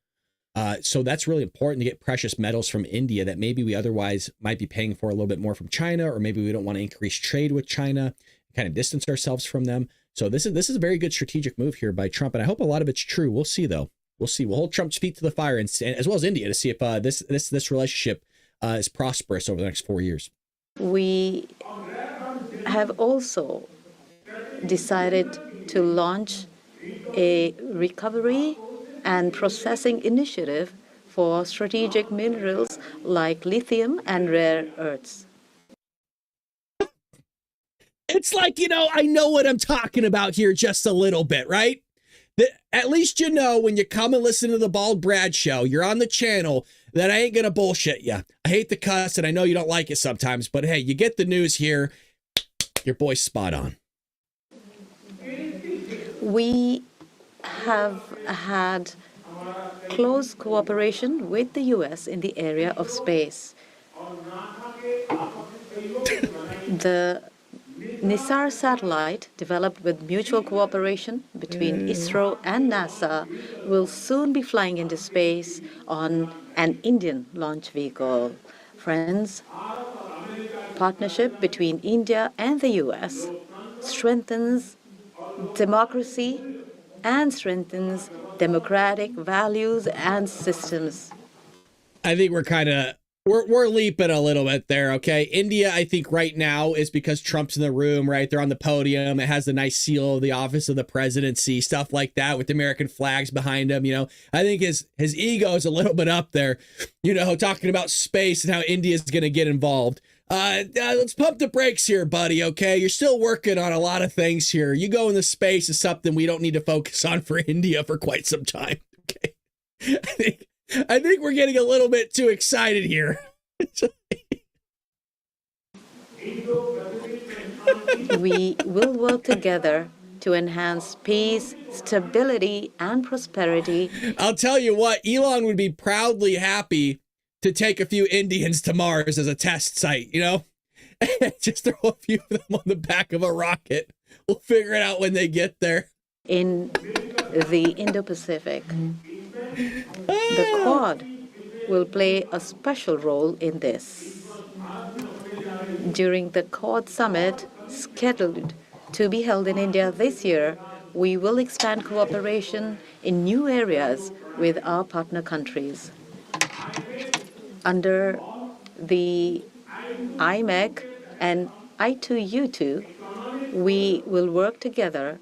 So that's really important to get precious metals from India that maybe we otherwise might be paying for a little bit more from China, or maybe we don't want to increase trade with China, kind of distance ourselves from them. So this is a very good strategic move here by Trump. And I hope a lot of it's true. We'll see, though. We'll see. We'll hold Trump's feet to the fire, and as well as India, to see if this relationship is prosperous over the next 4 years. We have also decided to launch a recovery and processing initiative for strategic minerals like lithium and rare earths. It's like, I know what I'm talking about here just a little bit, right? At least when you come and listen to the Bald Brad Show, you're on the channel, that I ain't going to bullshit you. I hate the cuss, and I know you don't like it sometimes, but hey, you get the news here. Your boy's spot on. We have had close cooperation with the U.S. in the area of space. The Nisar satellite, developed with mutual cooperation between ISRO and NASA, will soon be flying into space on an Indian launch vehicle. Friends, partnership between India and the U.S. strengthens democracy and strengthens democratic values and systems. I think we're leaping a little bit there, okay? India, I think right now is because Trump's in the room, right? They're on the podium. It has the nice seal of the office of the presidency, stuff like that with the American flags behind him, I think his ego is a little bit up there, talking about space and how India is going to get involved. Let's pump the brakes here, buddy, okay? You're still working on a lot of things here. You go into space is something we don't need to focus on for India for quite some time, okay? I think we're getting a little bit too excited here. We will work together to enhance peace, stability, and prosperity. I'll tell you what, Elon would be proudly happy to take a few Indians to Mars as a test site, Just throw a few of them on the back of a rocket. We'll figure it out when they get there. In the Indo-Pacific, the Quad will play a special role in this. During the Quad Summit, scheduled to be held in India this year, we will expand cooperation in new areas with our partner countries. Under the IMEC and I2U2, we will work together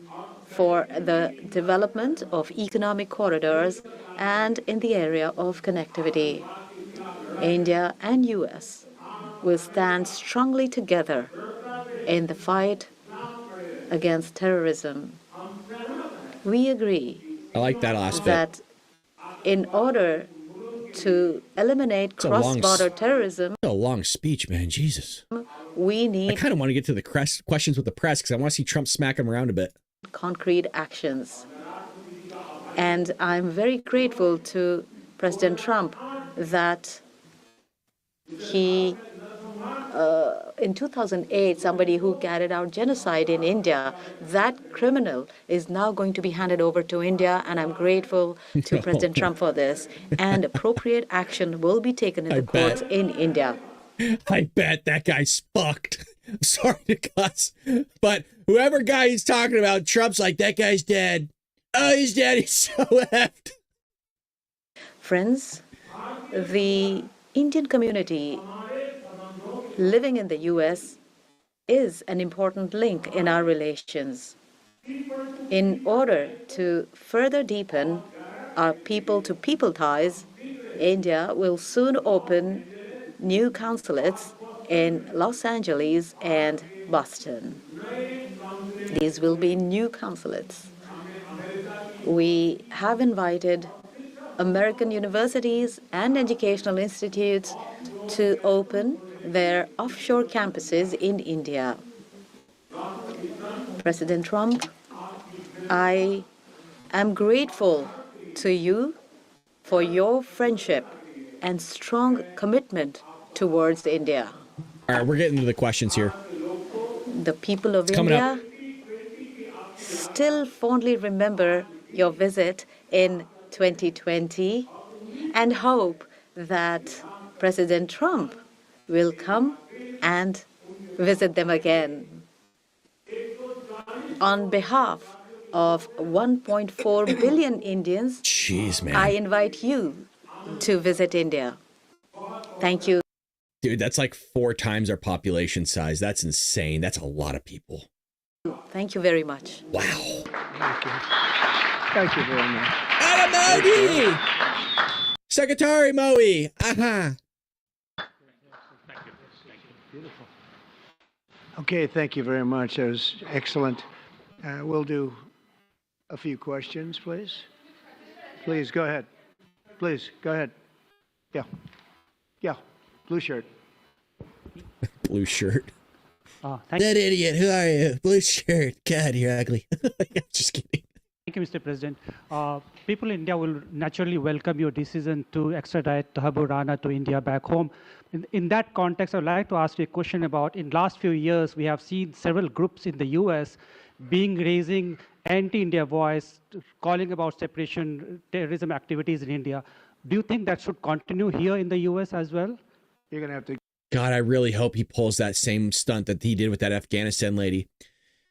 for the development of economic corridors and in the area of connectivity. India and U.S. will stand strongly together in the fight against terrorism. We agree I like that last bit. that in order to eliminate cross-border terrorism, a long speech, man. Jesus. we I need kind of want to get to the questions with the press because I want to see Trump smack him around a bit. concrete actions. And I'm very grateful to President Trump that he in 2008, somebody who carried out genocide in India, that criminal is now going to be handed over to India, and I'm grateful to President Trump for this. And appropriate action will be taken in the courts in India. I bet that guy's fucked. I'm sorry to cuss, but whoever guy he's talking about, Trump's like, that guy's dead. Oh, he's dead. He's so effed. Friends, the Indian community living in the U.S. is an important link in our relations. In order to further deepen our people-to-people ties, India will soon open new consulates in Los Angeles and Boston. These will be new consulates. We have invited American universities and educational institutes to open their offshore campuses in India. President Trump, I am grateful to you for your friendship and strong commitment towards India. All right, we're getting to the questions here. The people of India still fondly remember your visit in 2020 and hope that President Trump will come and visit them again. On behalf of 1.4 billion Indians, I invite you to visit India. Thank you. Dude, that's like 4 times our population size. That's insane. That's a lot of people. Thank you very much. Wow. Thank you. Thank you very much. Moe! Secretary Moe. Okay, thank you very much. That was excellent. We'll do a few questions, please. Please, go ahead. Please, go ahead. Yeah. Yeah. Blue shirt. Blue shirt. That idiot. Who are you? Blue shirt. God, you're ugly. Just kidding. Thank you, Mr. President. People in India will naturally welcome your decision to extradite Thabu Rana to India back home. In that context, I would like to ask you a question about, in last few years, we have seen several groups in the U.S. raising anti-India voice, calling about separation, terrorism activities in India. Do you think that should continue here in the U.S. as well? You're going to have to... God, I really hope he pulls that same stunt that he did with that Afghanistan lady.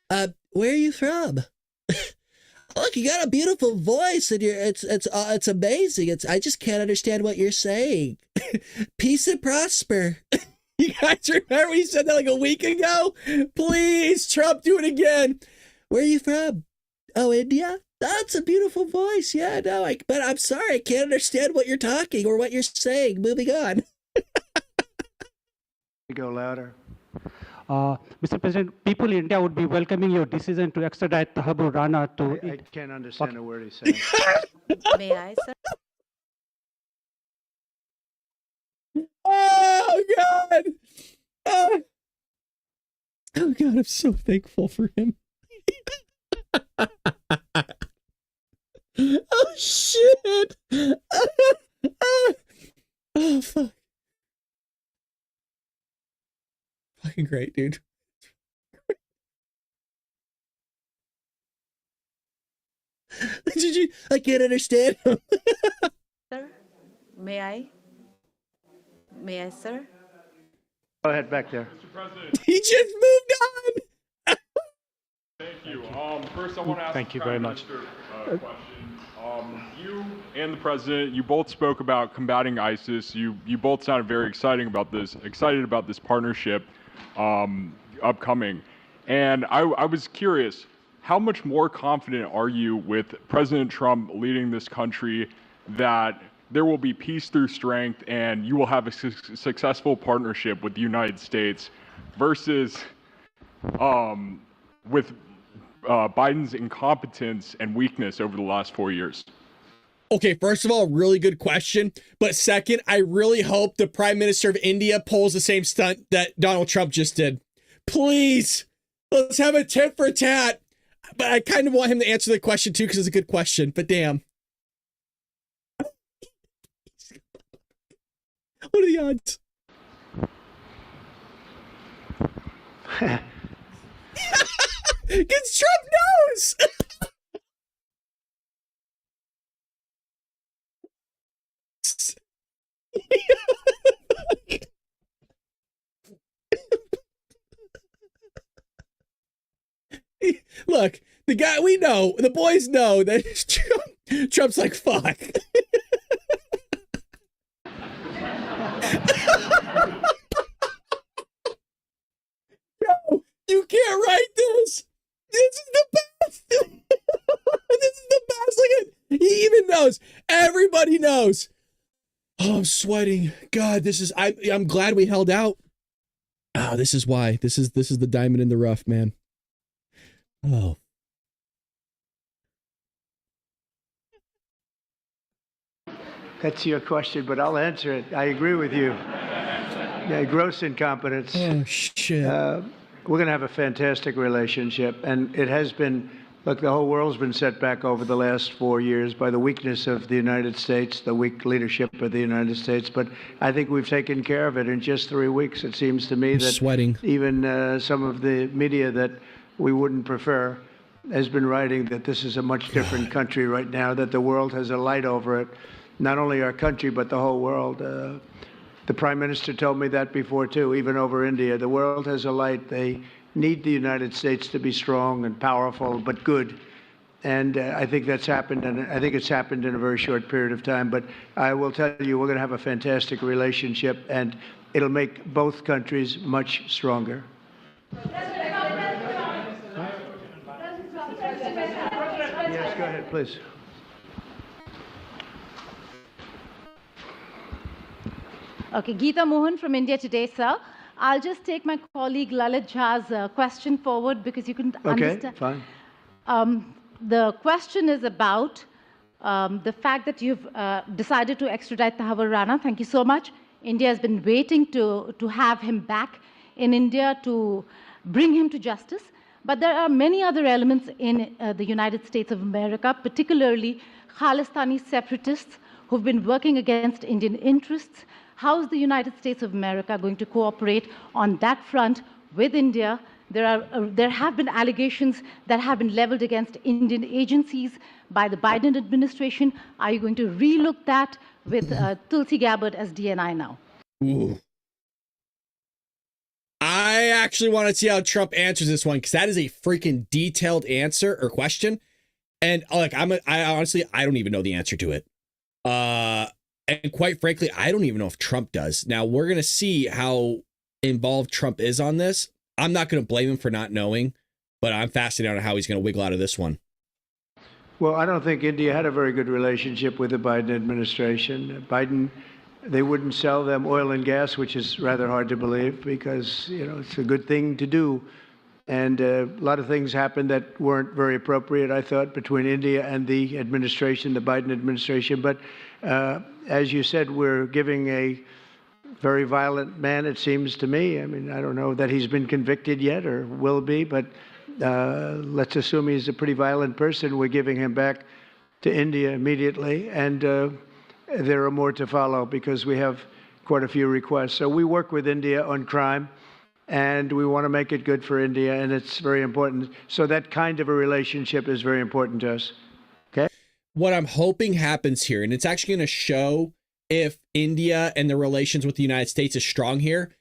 Where are you from? Look, you got a beautiful voice, and it's amazing. I just can't understand what you're saying. Peace and prosper. You guys remember when he said that like a week ago? Please, Trump, do it again. Where are you from? Oh, India? That's a beautiful voice. Yeah, no, but I'm sorry, I can't understand what you're talking or what you're saying. Moving on. Go louder. Mr. President, people in India would be welcoming your decision to extradite Thabu Rana to... I can't understand a word he's saying. May I, sir? Oh, God. Oh, God, I'm so thankful for him. Oh, shit. Oh, fuck. Fucking great, dude. Did you? I can't understand him. Sir, may I? May I, sir? Go ahead, back there. Mr. President. He just moved on. Thank you. First, I want to ask Thank the you Prime very much. Minister a question. You and the president, you both spoke about combating ISIS. You both sounded very excited about this partnership upcoming. And I was curious, how much more confident are you with President Trump leading this country that there will be peace through strength and you will have a successful partnership with the United States versus with Biden's incompetence and weakness over the last 4 years? Okay, first of all, really good question. But second, I really hope the Prime Minister of India pulls the same stunt that Donald Trump just did. Please, let's have a tit for tat. But I kind of want him to answer the question too, because it's a good question. But damn. What are the odds? Because Trump knows. Look, the guy we know, the boys know that Trump's like, fuck. No, you can't write this. This is the best. This is the best. Look at, he even knows. Everybody knows. Oh, I'm sweating. God, this is. I'm glad we held out. Oh, this is why. This is the diamond in the rough, man. Oh. That's your question, but I'll answer it. I agree with you. Yeah, gross incompetence. Oh, shit. We're going to have a fantastic relationship, and it has been. Look, the whole world's been set back over the last 4 years by the weakness of the United States, the weak leadership of the United States. But I think we've taken care of it in just 3 weeks. It seems to me that sweating. Even some of the media that we wouldn't prefer has been writing that this is a much different country right now, that the world has a light over it, not only our country, but the whole world. The Prime Minister told me that before, too, even over India. The world has a light. They need the United States to be strong and powerful, but good. And I think that's happened, and I think it's happened in a very short period of time. But I will tell you, we're going to have a fantastic relationship, and it'll make both countries much stronger. Yes, go ahead, please. Okay, Geeta Mohan from India Today, sir. I'll just take my colleague Lalit Jha's question forward because you can understand. Okay, fine. The question is about the fact that you've decided to extradite Thakur Rana. Thank you so much. India has been waiting to have him back in India to bring him to justice. But there are many other elements in the United States of America, particularly Khalistani separatists who've been working against Indian interests. How is the United States of America going to cooperate on that front with India? There have been allegations that have been leveled against Indian agencies by the Biden administration. Are you going to relook that with Tulsi Gabbard as DNI now? Ooh. I actually want to see how Trump answers this one, because that is a freaking detailed answer or question. And like, I honestly, I don't even know the answer to it. And quite frankly, I don't even know if Trump does. Now, we're going to see how involved Trump is on this. I'm not going to blame him for not knowing, but I'm fascinated on how he's going to wiggle out of this one. Well, I don't think India had a very good relationship with the Biden administration. Biden, they wouldn't sell them oil and gas, which is rather hard to believe because, you know, it's a good thing to do. And a lot of things happened that weren't very appropriate, I thought, between India and the administration, the Biden administration. But as you said, we're giving a very violent man, it seems to me. I mean, I don't know that he's been convicted yet or will be, but let's assume he's a pretty violent person. We're giving him back to India immediately. And there are more to follow because we have quite a few requests. So we work with India on crime. And we want to make it good for India, and it's very important. So that kind of a relationship is very important to us. Okay. What I'm hoping happens here, and it's actually going to show if India and the relations with the United States is strong here,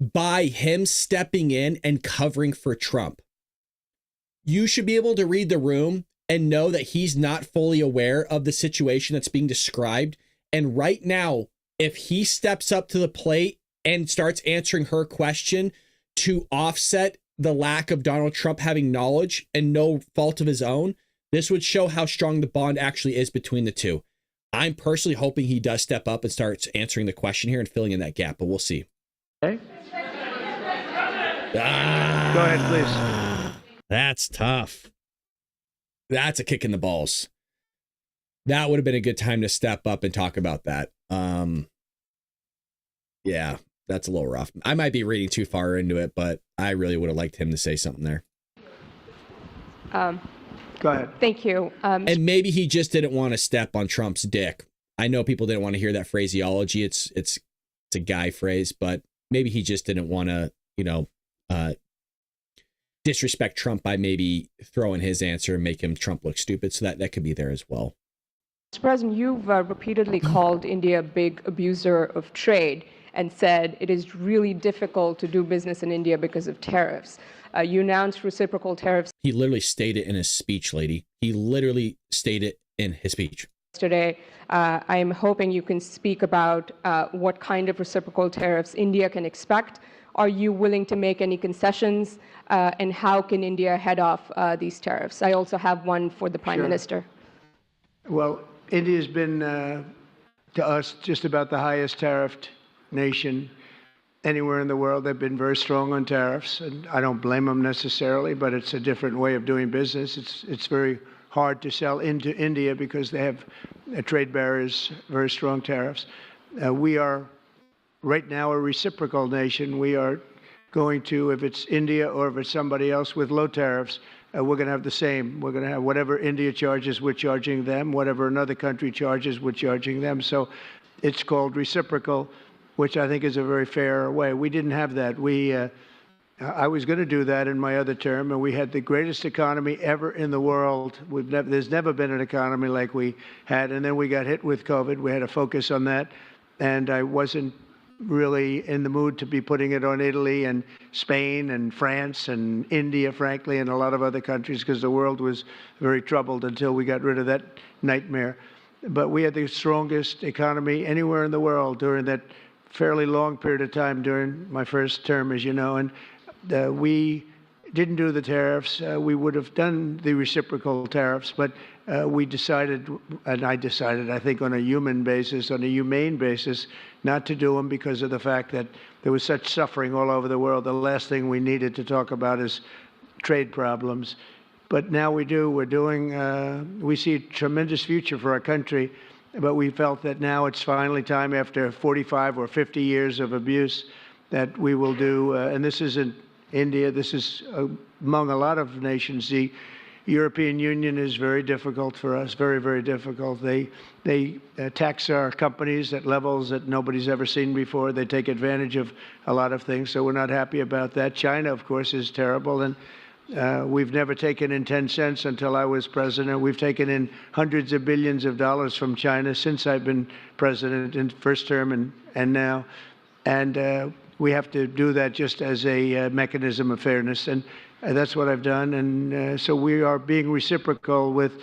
by him stepping in and covering for Trump. You should be able to read the room and know that he's not fully aware of the situation that's being described. And right now, if he steps up to the plate and starts answering her question to offset the lack of Donald Trump having knowledge and no fault of his own, this would show how strong the bond actually is between the two. I'm personally hoping he does step up and starts answering the question here and filling in that gap, but we'll see. Okay. Go ahead, please. That's tough. That's a kick in the balls. That would have been a good time to step up and talk about that. Yeah. That's a little rough. I might be reading too far into it, but I really would have liked him to say something there. Go ahead. Thank you. And maybe he just didn't want to step on Trump's dick. I know people didn't want to hear that phraseology. It's a guy phrase, but maybe he just didn't want to, disrespect Trump by maybe throwing his answer and make him Trump look stupid. So that could be there as well. Mr. President, you've repeatedly called India a big abuser of trade and said it is really difficult to do business in India because of tariffs. You announced reciprocal tariffs. He literally stated in his speech, lady. He literally stated in his speech. Today, I am hoping you can speak about what kind of reciprocal tariffs India can expect. Are you willing to make any concessions? And how can India head off these tariffs? I also have one for the Prime Minister. Well, India's been, to us, just about the highest tariffed nation anywhere in the world. They've been very strong on tariffs, and I don't blame them necessarily, but it's a different way of doing business. It's very hard to sell into India because they have trade barriers, very strong tariffs. We are right now a reciprocal nation. We are going to, if it's India or if it's somebody else with low tariffs, we're going to have the same. We're going to have whatever India charges, we're charging them. Whatever another country charges, we're charging them. So it's called reciprocal, which I think is a very fair way. We didn't have that. I was going to do that in my other term, and we had the greatest economy ever in the world. There's never been an economy like we had, and then we got hit with COVID. We had to focus on that, and I wasn't really in the mood to be putting it on Italy and Spain and France and India, frankly, and a lot of other countries, because the world was very troubled until we got rid of that nightmare. But we had the strongest economy anywhere in the world during that fairly long period of time during my first term, as you know, and we didn't do the tariffs. We would have done the reciprocal tariffs, but we decided, and I decided, I think on a human basis, on a humane basis, not to do them because of the fact that there was such suffering all over the world. The last thing we needed to talk about is trade problems. But now we do. We're doing, we see a tremendous future for our country, but we felt that now it's finally time, after 45 or 50 years of abuse, that we will do, and this isn't India, this is among a lot of nations. The European Union is very difficult for us, very, very difficult. They tax our companies at levels that nobody's ever seen before. They take advantage of a lot of things, so we're not happy about that. China, of course, is terrible, and we've never taken in 10 cents until I was president. We've taken in hundreds of billions of dollars from China since I've been president in first term and now. And we have to do that just as a mechanism of fairness. And that's what I've done. And so we are being reciprocal with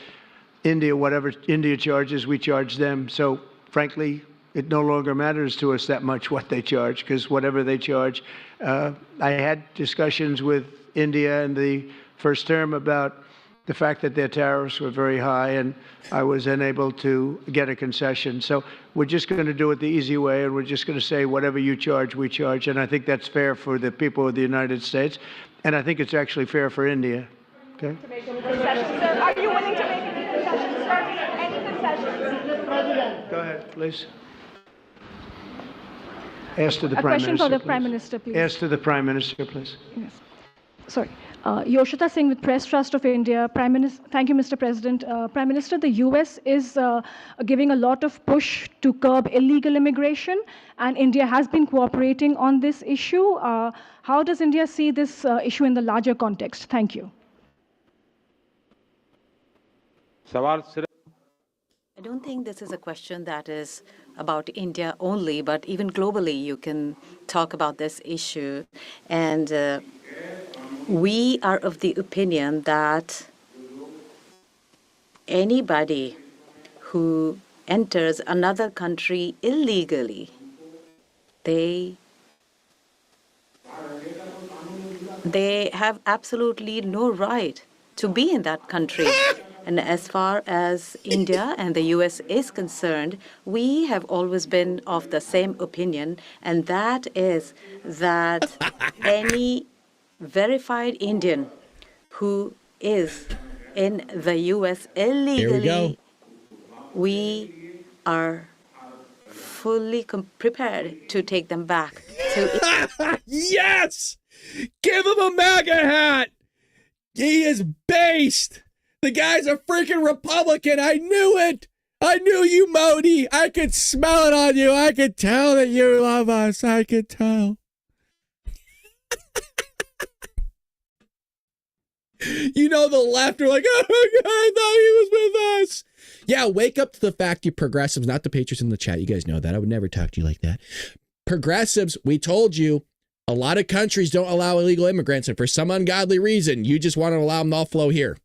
India. Whatever India charges, we charge them. So frankly, it no longer matters to us that much what they charge, because whatever they charge. I had discussions with India in the first term about the fact that their tariffs were very high, and I was unable to get a concession. So we're just going to do it the easy way, and we're just going to say whatever you charge, we charge. And I think that's fair for the people of the United States, and I think it's actually fair for India. Okay? To make any concessions, sir? Are you willing to make any concessions, sir? Any concessions? Go ahead, please. Ask to the A Prime question Minister, for the please. Prime Minister, please. Ask to the Prime Minister, please. Yes. Sorry. Yoshita Singh with Press Trust of India. Prime Minister, thank you, Mr. President. Prime Minister, the U.S. is giving a lot of push to curb illegal immigration, and India has been cooperating on this issue. How does India see this issue in the larger context? Thank you. I don't think this is a question that is about India only, but even globally you can talk about this issue. And we are of the opinion that anybody who enters another country illegally, they have absolutely no right to be in that country. And as far as India and the U.S. is concerned, we have always been of the same opinion, and that is that any verified Indian who is in the U.S. illegally, we are fully prepared to take them back to Yes! Give him a MAGA hat! He is based! The guy's a freaking Republican. I knew it. I knew you, Modi. I could smell it on you. I could tell that you love us. I could tell. You know, the left are like, oh my God, I thought he was with us. Yeah, wake up to the fact, you progressives, not the patriots in the chat. You guys know that. I would never talk to you like that. Progressives, we told you, a lot of countries don't allow illegal immigrants, and for some ungodly reason, you just want to allow them to all flow here.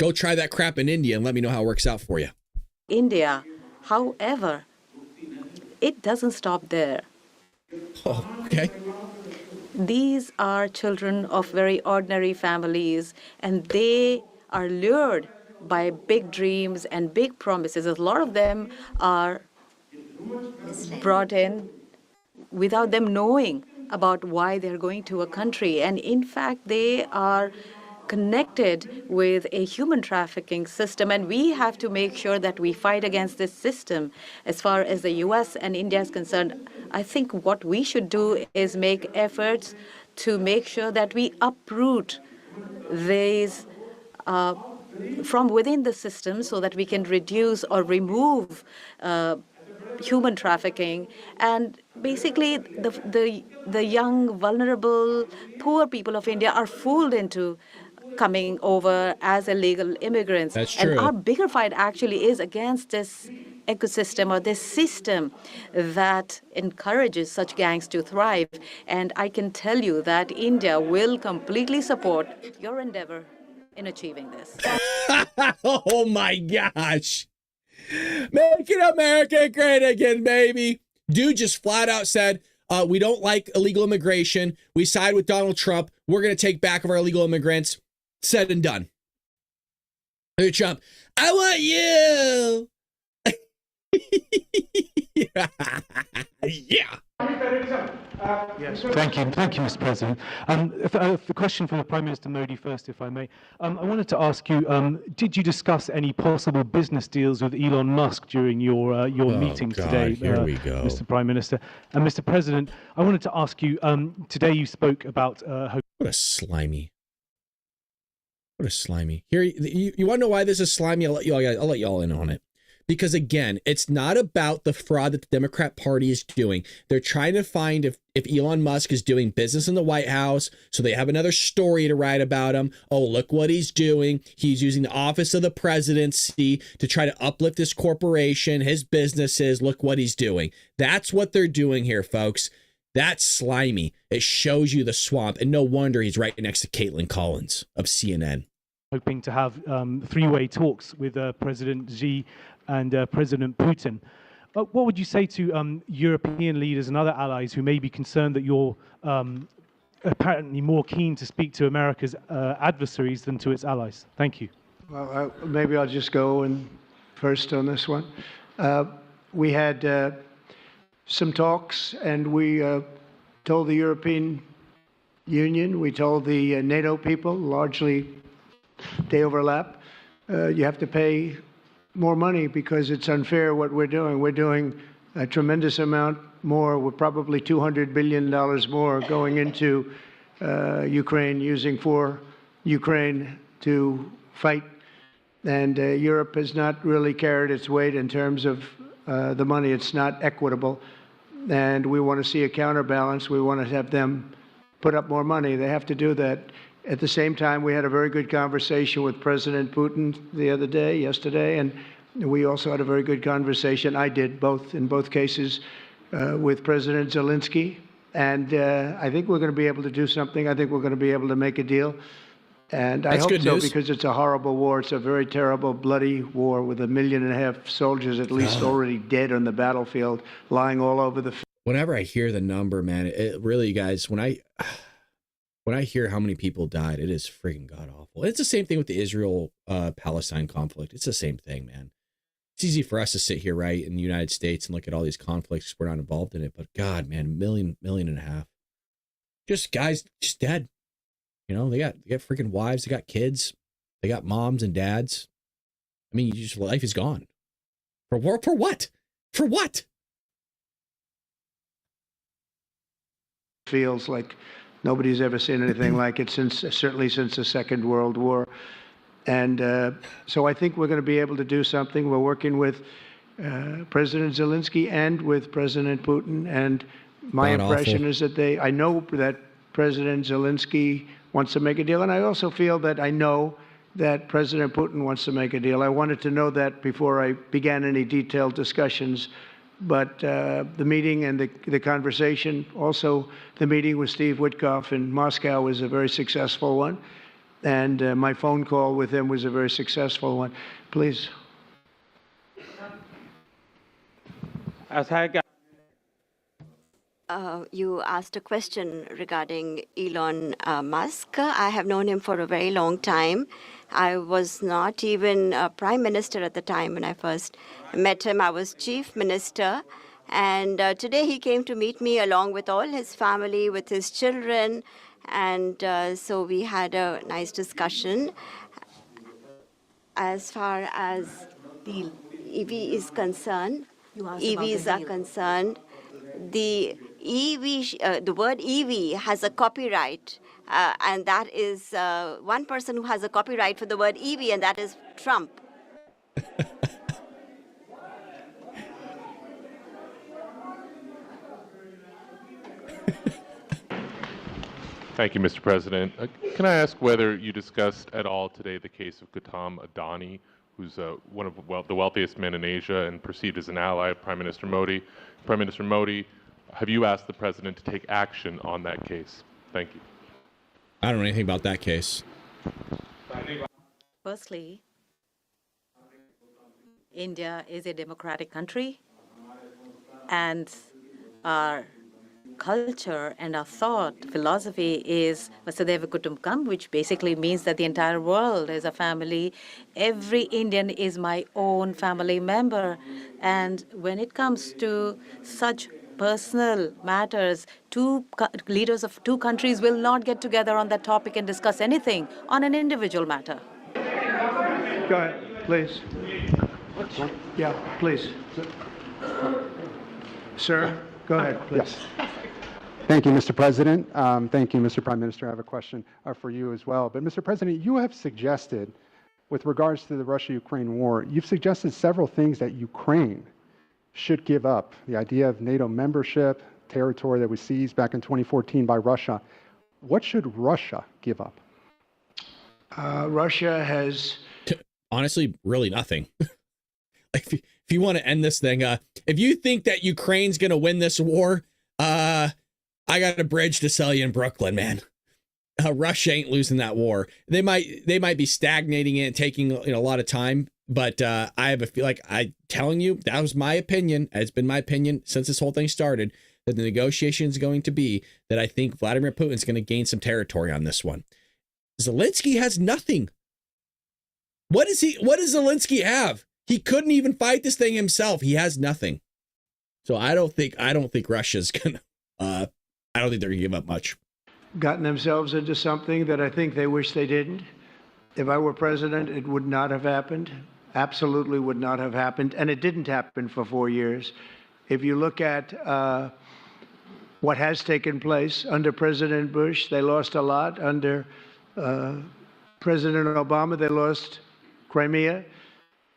Go try that crap in India and let me know how it works out for you. India, however, it doesn't stop there. Oh, okay. These are children of very ordinary families, and they are lured by big dreams and big promises. A lot of them are brought in without them knowing about why they're going to a country. And in fact, they are connected with a human trafficking system, and we have to make sure that we fight against this system. As far as the U.S. and India is concerned, I think what we should do is make efforts to make sure that we uproot these from within the system so that we can reduce or remove human trafficking. And basically, the young, vulnerable, poor people of India are fooled into coming over as illegal immigrants. That's true. And our bigger fight actually is against this ecosystem or this system that encourages such gangs to thrive. And I can tell you that India will completely support your endeavor in achieving this. Oh my gosh. Making America great again, baby. Dude just flat out said, we don't like illegal immigration. We side with Donald Trump. We're going to take back of our illegal immigrants. Said and done. Hey, Trump, I want you. Yeah. Yes. Thank you, Mr. President. The question for the Prime Minister Modi first, if I may. I wanted to ask you, did you discuss any possible business deals with Elon Musk during your meetings today, here we go. Mr. Prime Minister? And Mr. President, I wanted to ask you, today you spoke about... What a slimy. What a slimy. Here, you want to know why this is slimy? I'll let you all in on it. Because again, it's not about the fraud that the Democrat Party is doing. They're trying to find if Elon Musk is doing business in the White House, so they have another story to write about him. Oh, look what he's doing. He's using the office of the presidency to try to uplift his corporation, his businesses. Look what he's doing. That's what they're doing here, folks. That's slimy. It shows you the swamp, and no wonder he's right next to Caitlin Collins of CNN. Hoping to have three-way talks with President Xi and President Putin. What would you say to European leaders and other allies who may be concerned that you're apparently more keen to speak to America's adversaries than to its allies? Thank you. Well, maybe I'll just go in first on this one. We had some talks, and we told the European Union, we told the NATO people, largely they overlap, you have to pay more money because it's unfair what we're doing. We're doing a tremendous amount more. We're probably $200 billion more going into Ukraine, using for Ukraine to fight. And Europe has not really carried its weight in terms of the money. It's not equitable. And we want to see a counterbalance. We want to have them put up more money. They have to do that. At the same time, we had a very good conversation with President Putin yesterday, and we also had a very good conversation. I did in both cases with President Zelensky, and I think we're going to be able to do something. I think we're going to be able to make a deal, and I hope so because it's a horrible war. It's a very terrible, bloody war with 1.5 million soldiers at least already dead on the battlefield, lying all over the field. Whenever I hear the number, man, it really, guys, when I hear how many people died, it is freaking god awful. It's the same thing with the Israel-Palestine conflict. It's the same thing, man. It's easy for us to sit here, right, in the United States and look at all these conflicts. We're not involved in it, but God, man, 1.5 million. Just guys, just dead. You know, they got freaking wives, they got kids, they got moms and dads. I mean, life is gone. For what? For what? Feels like nobody's ever seen anything like it certainly since the Second World War. And so I think we're going to be able to do something. We're working with President Zelensky and with President Putin. And my impression is that I know that President Zelensky wants to make a deal. And I also feel that I know that President Putin wants to make a deal. I wanted to know that before I began any detailed discussions. But the meeting and the conversation, also the meeting with Steve Witkoff in Moscow was a very successful one. And my phone call with him was a very successful one. Please. You asked a question regarding Elon Musk. I have known him for a very long time. I was not even a prime minister at the time when I first met him. I was chief minister. And today he came to meet me along with all his family, with his children. And so we had a nice discussion. As far as the EV is concerned, EVs are concerned, the the word EV has a copyright, and that is one person who has a copyright for the word EV, and that is Trump. Thank you, Mr. President. Can I ask whether you discussed at all today the case of Gautam Adani, who's one of the wealthiest men in Asia and perceived as an ally of Prime Minister Modi? Prime Minister Modi, have you asked the president to take action on that case? Thank you. I don't know anything about that case. Firstly, India is a democratic country, and our culture and our thought philosophy is Vasudhaiva Kutumbakam, which basically means that the entire world is a family. Every Indian is my own family member. And when it comes to such personal matters, leaders of two countries will not get together on that topic and discuss anything on an individual matter. Go ahead, please. Yeah, please. Sir, go ahead, please. Yes. Thank you, Mr. President. Thank you, Mr. Prime Minister. I have a question for you as well. But, Mr. President, you have suggested, with regards to the Russia-Ukraine war, you've suggested several things that Ukraine should give up. The idea of NATO membership, territory that was seized back in 2014 by Russia. What should Russia give up? Russia has... Honestly, really nothing. Like, if you want to end this thing, if you think that Ukraine's going to win this war, I got a bridge to sell you in Brooklyn, man. Russia ain't losing that war. They might be stagnating it and taking a lot of time, but I have a feel like I'm telling you, that was my opinion. It's been my opinion since this whole thing started, that the negotiation is going to be that I think Vladimir Putin's going to gain some territory on this one. Zelensky has nothing. What does Zelensky have? He couldn't even fight this thing himself. He has nothing. So I don't think Russia's gonna. I don't think they're gonna give up much. Gotten themselves into something that I think they wish they didn't. If I were president, it would not have happened. Absolutely would not have happened, and it didn't happen for 4 years. If you look at what has taken place under President Bush, they lost a lot. Under President Obama, they lost Crimea.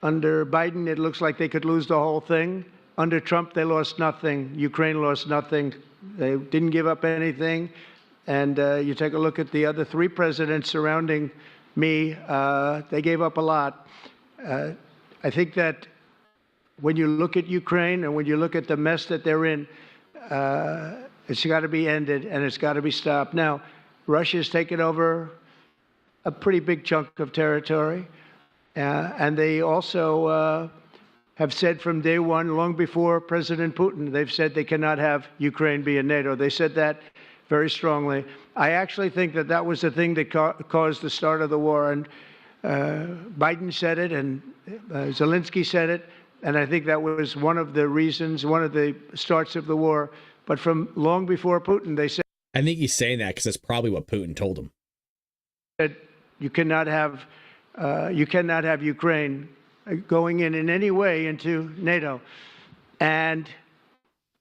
Under Biden, it looks like they could lose the whole thing. Under Trump, they lost nothing. Ukraine lost nothing. They didn't give up anything. And you take a look at the other three presidents surrounding me, they gave up a lot. I think that when you look at Ukraine and when you look at the mess that they're in, it's got to be ended and it's got to be stopped. Now, Russia's taken over a pretty big chunk of territory. And they also have said from day one, long before President Putin, they've said they cannot have Ukraine be in NATO. They said that very strongly. I actually think that that was the thing that caused the start of the war. And Biden said it, and Zelensky said it, and I think that was one of the reasons, one of the starts of the war. But from long before Putin, they said... I think he's saying that because that's probably what Putin told him. That you cannot have Ukraine going in any way into NATO. And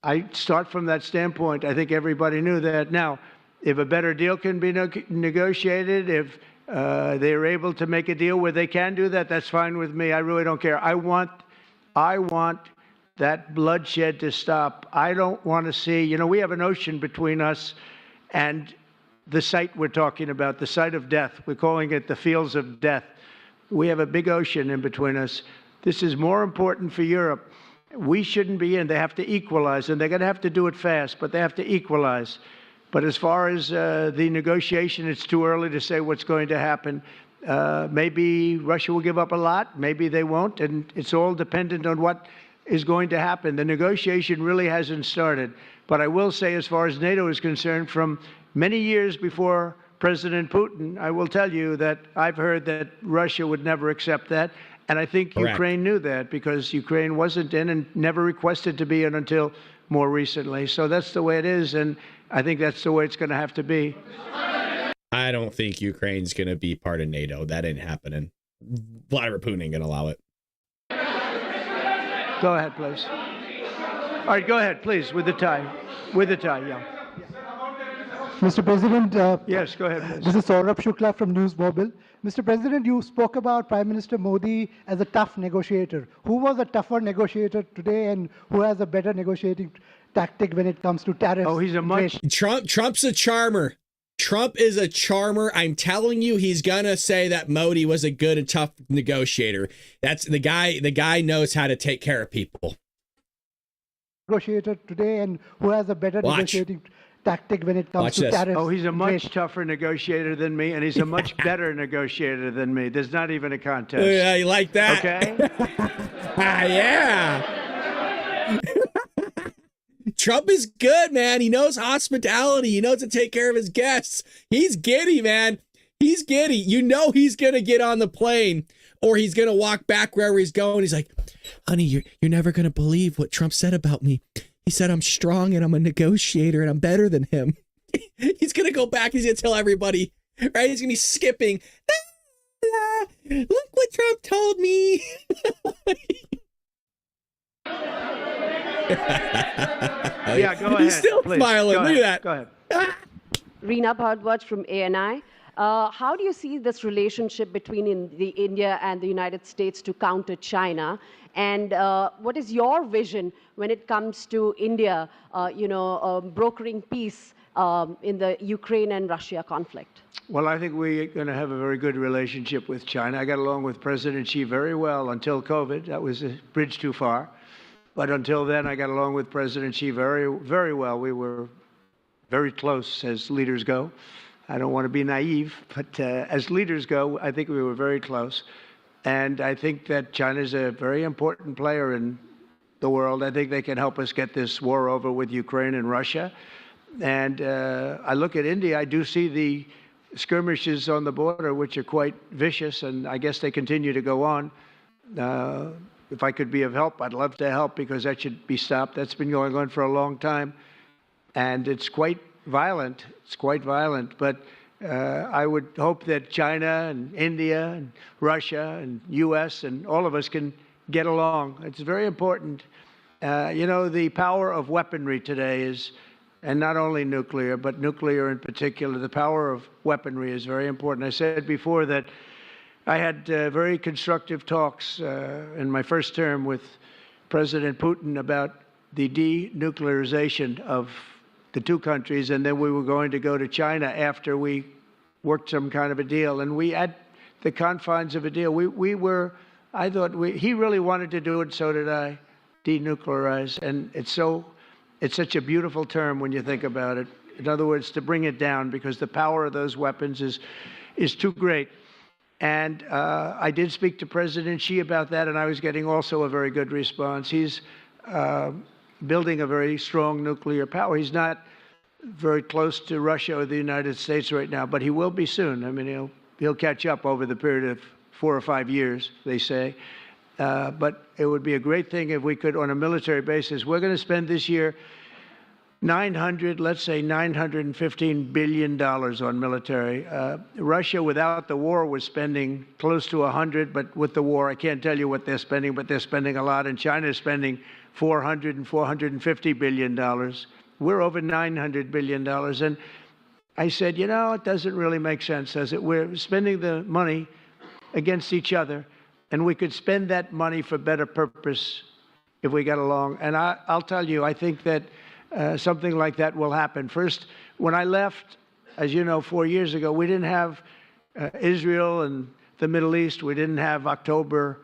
I start from that standpoint. I think everybody knew that. Now, if a better deal can be negotiated, if they're able to make a deal where they can do that, that's fine with me. I really don't care. I want that bloodshed to stop. I don't want to see, we have an ocean between us, and the site we're talking about, the site of death. We're calling it the fields of death. We have a big ocean in between us. This is more important for Europe. We shouldn't be in. They have to equalize, and they're going to have to do it fast, but they have to equalize. But as far as the negotiation, it's too early to say what's going to happen. Maybe Russia will give up a lot. Maybe they won't. And it's all dependent on what is going to happen. The negotiation really hasn't started. But I will say, as far as NATO is concerned, from many years before President Putin, I will tell you that I've heard that Russia would never accept that. And I think Correct. Ukraine knew that, because Ukraine wasn't in and never requested to be in until more recently. So that's the way it is. And I think that's the way it's going to have to be. I don't think Ukraine's going to be part of NATO. That ain't happening. Vladimir Putin ain't going to allow it. Go ahead, please. All right, go ahead, please, with the tie. With the tie, yeah. Mr. President, yes, go ahead, please. This is Saurabh Shukla from News Mobile. Mr. President, you spoke about Prime Minister Modi as a tough negotiator. Who was a tougher negotiator today, and who has a better negotiating tactic when it comes to tariffs? Oh, he's a much... Trump's a charmer. Trump is a charmer. I'm telling you, he's gonna say that Modi was a good and tough negotiator. That's the guy. The guy knows how to take care of people. Negotiator today, and who has a better negotiating tactic when it comes to tariffs? Oh, he's a much tougher negotiator than me, and he's a much better negotiator than me. There's not even a contest. Yeah, you like that? Okay. Yeah. Trump is good, man. He knows hospitality. He knows to take care of his guests. He's giddy, man. He's giddy. You know he's going to get on the plane, or he's going to walk back wherever he's going. He's like, honey, you're never going to believe what Trump said about me. He said I'm strong and I'm a negotiator and I'm better than him. He's going to go back. He's going to tell everybody, right? He's going to be skipping. Look what Trump told me. Yeah, go ahead. He's still please. smiling. Look at that. Go ahead. Reena Bhardwaj from ANI. How do you see this relationship between India and the United States to counter China? And what is your vision when it comes to India, brokering peace in the Ukraine and Russia conflict? Well, I think we're going to have a very good relationship with China. I got along with President Xi very well until COVID. That was a bridge too far. But until then, I got along with President Xi very, very well. We were very close as leaders go. I don't want to be naive, but as leaders go, I think we were very close. And I think that China is a very important player in the world. I think they can help us get this war over with Ukraine and Russia. And I look at India, I do see the skirmishes on the border, which are quite vicious, and I guess they continue to go on. If I could be of help, I'd love to help, because that should be stopped. That's been going on for a long time, and it's quite violent. It's quite violent, but I would hope that China and India and Russia and U.S. and all of us can get along. It's very important. The power of weaponry today is, and not only nuclear, but nuclear in particular, the power of weaponry is very important. I said before that I had very constructive talks in my first term with President Putin about the denuclearization of the two countries, and then we were going to go to China after we worked some kind of a deal. And we, at the confines of a deal, he really wanted to do it, so did I, denuclearize. And it's such a beautiful term when you think about it. In other words, to bring it down, because the power of those weapons is too great. And I did speak to President Xi about that, and I was getting also a very good response. He's building a very strong nuclear power. He's not very close to Russia or the United States right now, but he will be soon. I mean, he'll catch up over the period of 4 or 5 years, they say. But it would be a great thing if we could, on a military basis. We're going to spend this year $915 billion on military. Russia, without the war, was spending close to 100, but with the war, I can't tell you what they're spending, but they're spending a lot. And China is spending $400 and $450 billion. We're over $900 billion. And I said, it doesn't really make sense, does it? We're spending the money against each other, and we could spend that money for better purpose if we got along. And I'll tell you, I think that something like that will happen. First, when I left, as you know, 4 years ago, we didn't have Israel and the Middle East. We didn't have October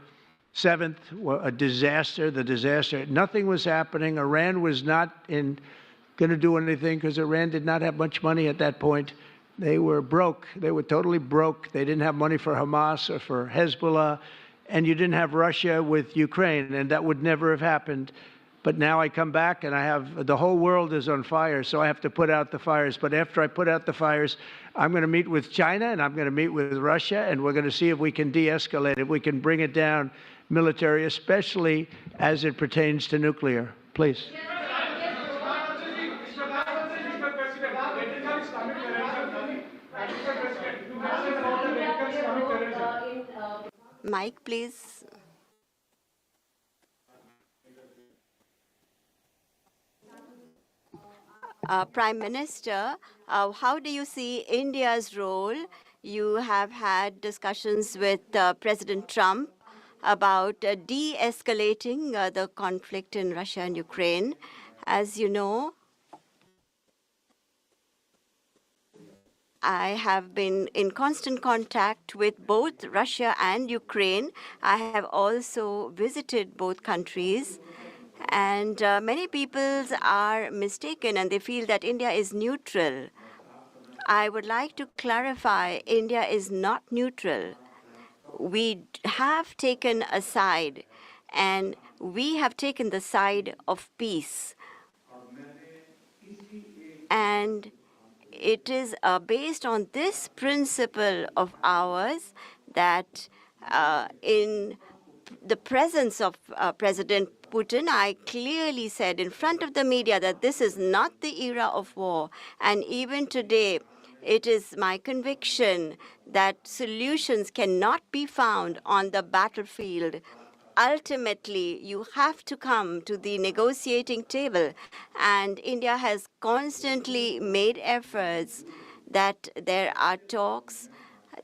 7th, a disaster, the disaster. Nothing was happening. Iran was not going to do anything because Iran did not have much money at that point. They were broke. They were totally broke. They didn't have money for Hamas or for Hezbollah. And you didn't have Russia with Ukraine, and that would never have happened. But now I come back and I have the whole world is on fire, so I have to put out the fires. But after I put out the fires, I'm going to meet with China and I'm going to meet with Russia, and we're going to see if we can de-escalate it. We can bring it down military, especially as it pertains to nuclear. Please. Mike, please. Prime Minister, how do you see India's role? You have had discussions with President Trump about de-escalating the conflict in Russia and Ukraine. As you know, I have been in constant contact with both Russia and Ukraine. I have also visited both countries. And many people are mistaken and they feel that India is neutral. I would like to clarify, India is not neutral. We have taken a side, and we have taken the side of peace. And it is based on this principle of ours that in the presence of President Putin, I clearly said in front of the media that this is not the era of war. And even today, it is my conviction that solutions cannot be found on the battlefield. Ultimately, you have to come to the negotiating table. And India has constantly made efforts that there are talks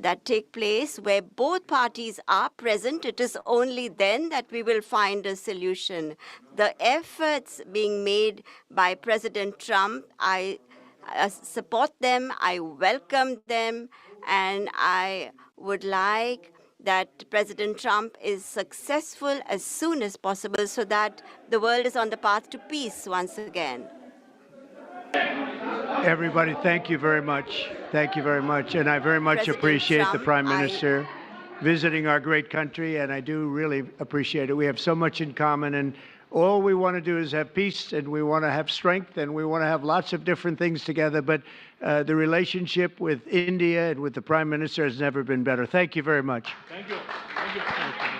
that take place where both parties are present. It is only then that we will find a solution. The efforts being made by President Trump, I support them, I welcome them, and I would like that President Trump is successful as soon as possible so that the world is on the path to peace once again. Everybody, thank you very much. Thank you very much. And I very much appreciate the Prime Minister visiting our great country, and I do really appreciate it. We have so much in common, and all we want to do is have peace, and we want to have strength, and we want to have lots of different things together. But the relationship with India and with the Prime Minister has never been better. Thank you very much. Thank you. Thank you. Thank you.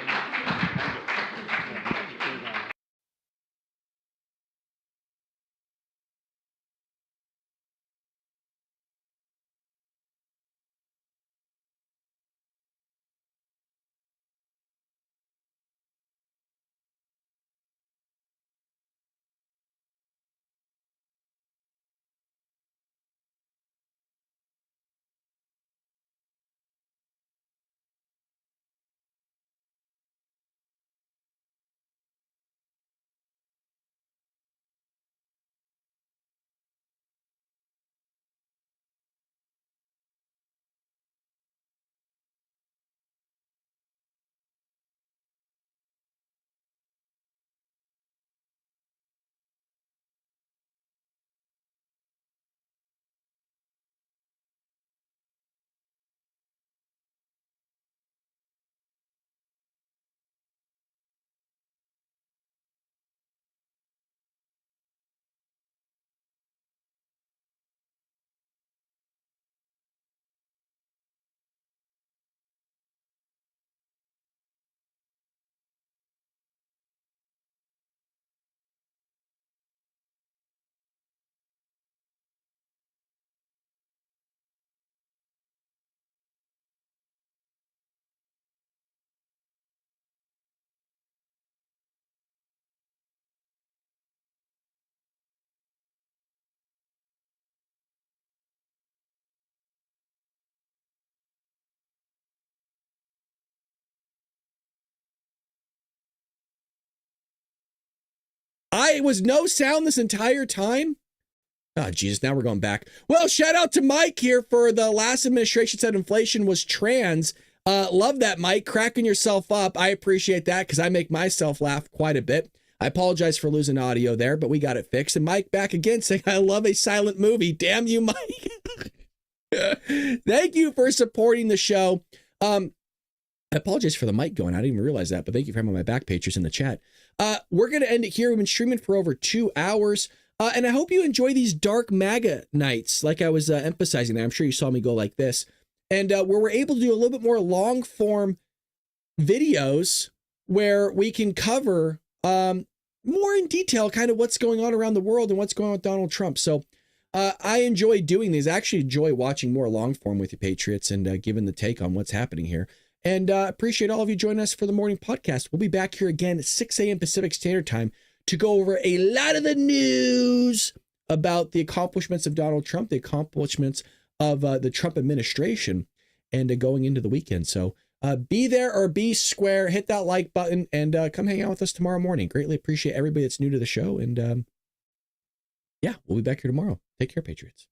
Was no sound this entire time? Oh, Jesus, now we're going back. Well, shout out to Mike here for the last administration said inflation was trans. Love that, Mike. Cracking yourself up. I appreciate that because I make myself laugh quite a bit. I apologize for losing audio there, but we got it fixed. And Mike back again saying, I love a silent movie. Damn you, Mike. Thank you for supporting the show. I apologize for the mic going. I didn't even realize that, but thank you for having my back patrons in the chat. We're going to end it here. We've been streaming for over 2 hours. And I hope you enjoy these dark MAGA nights, like I was emphasizing there. I'm sure you saw me go like this. And where we're able to do a little bit more long form videos where we can cover more in detail kind of what's going on around the world and what's going on with Donald Trump. So I enjoy doing these. I actually enjoy watching more long form with you Patriots and giving the take on what's happening here. And appreciate all of you joining us for the morning podcast. We'll be back here again at 6 a.m. Pacific Standard Time to go over a lot of the news about the accomplishments of Donald Trump, the accomplishments of the Trump administration, and going into the weekend. So be there or be square, hit that like button, and come hang out with us tomorrow morning. Greatly appreciate everybody that's new to the show. And yeah, we'll be back here tomorrow. Take care, Patriots.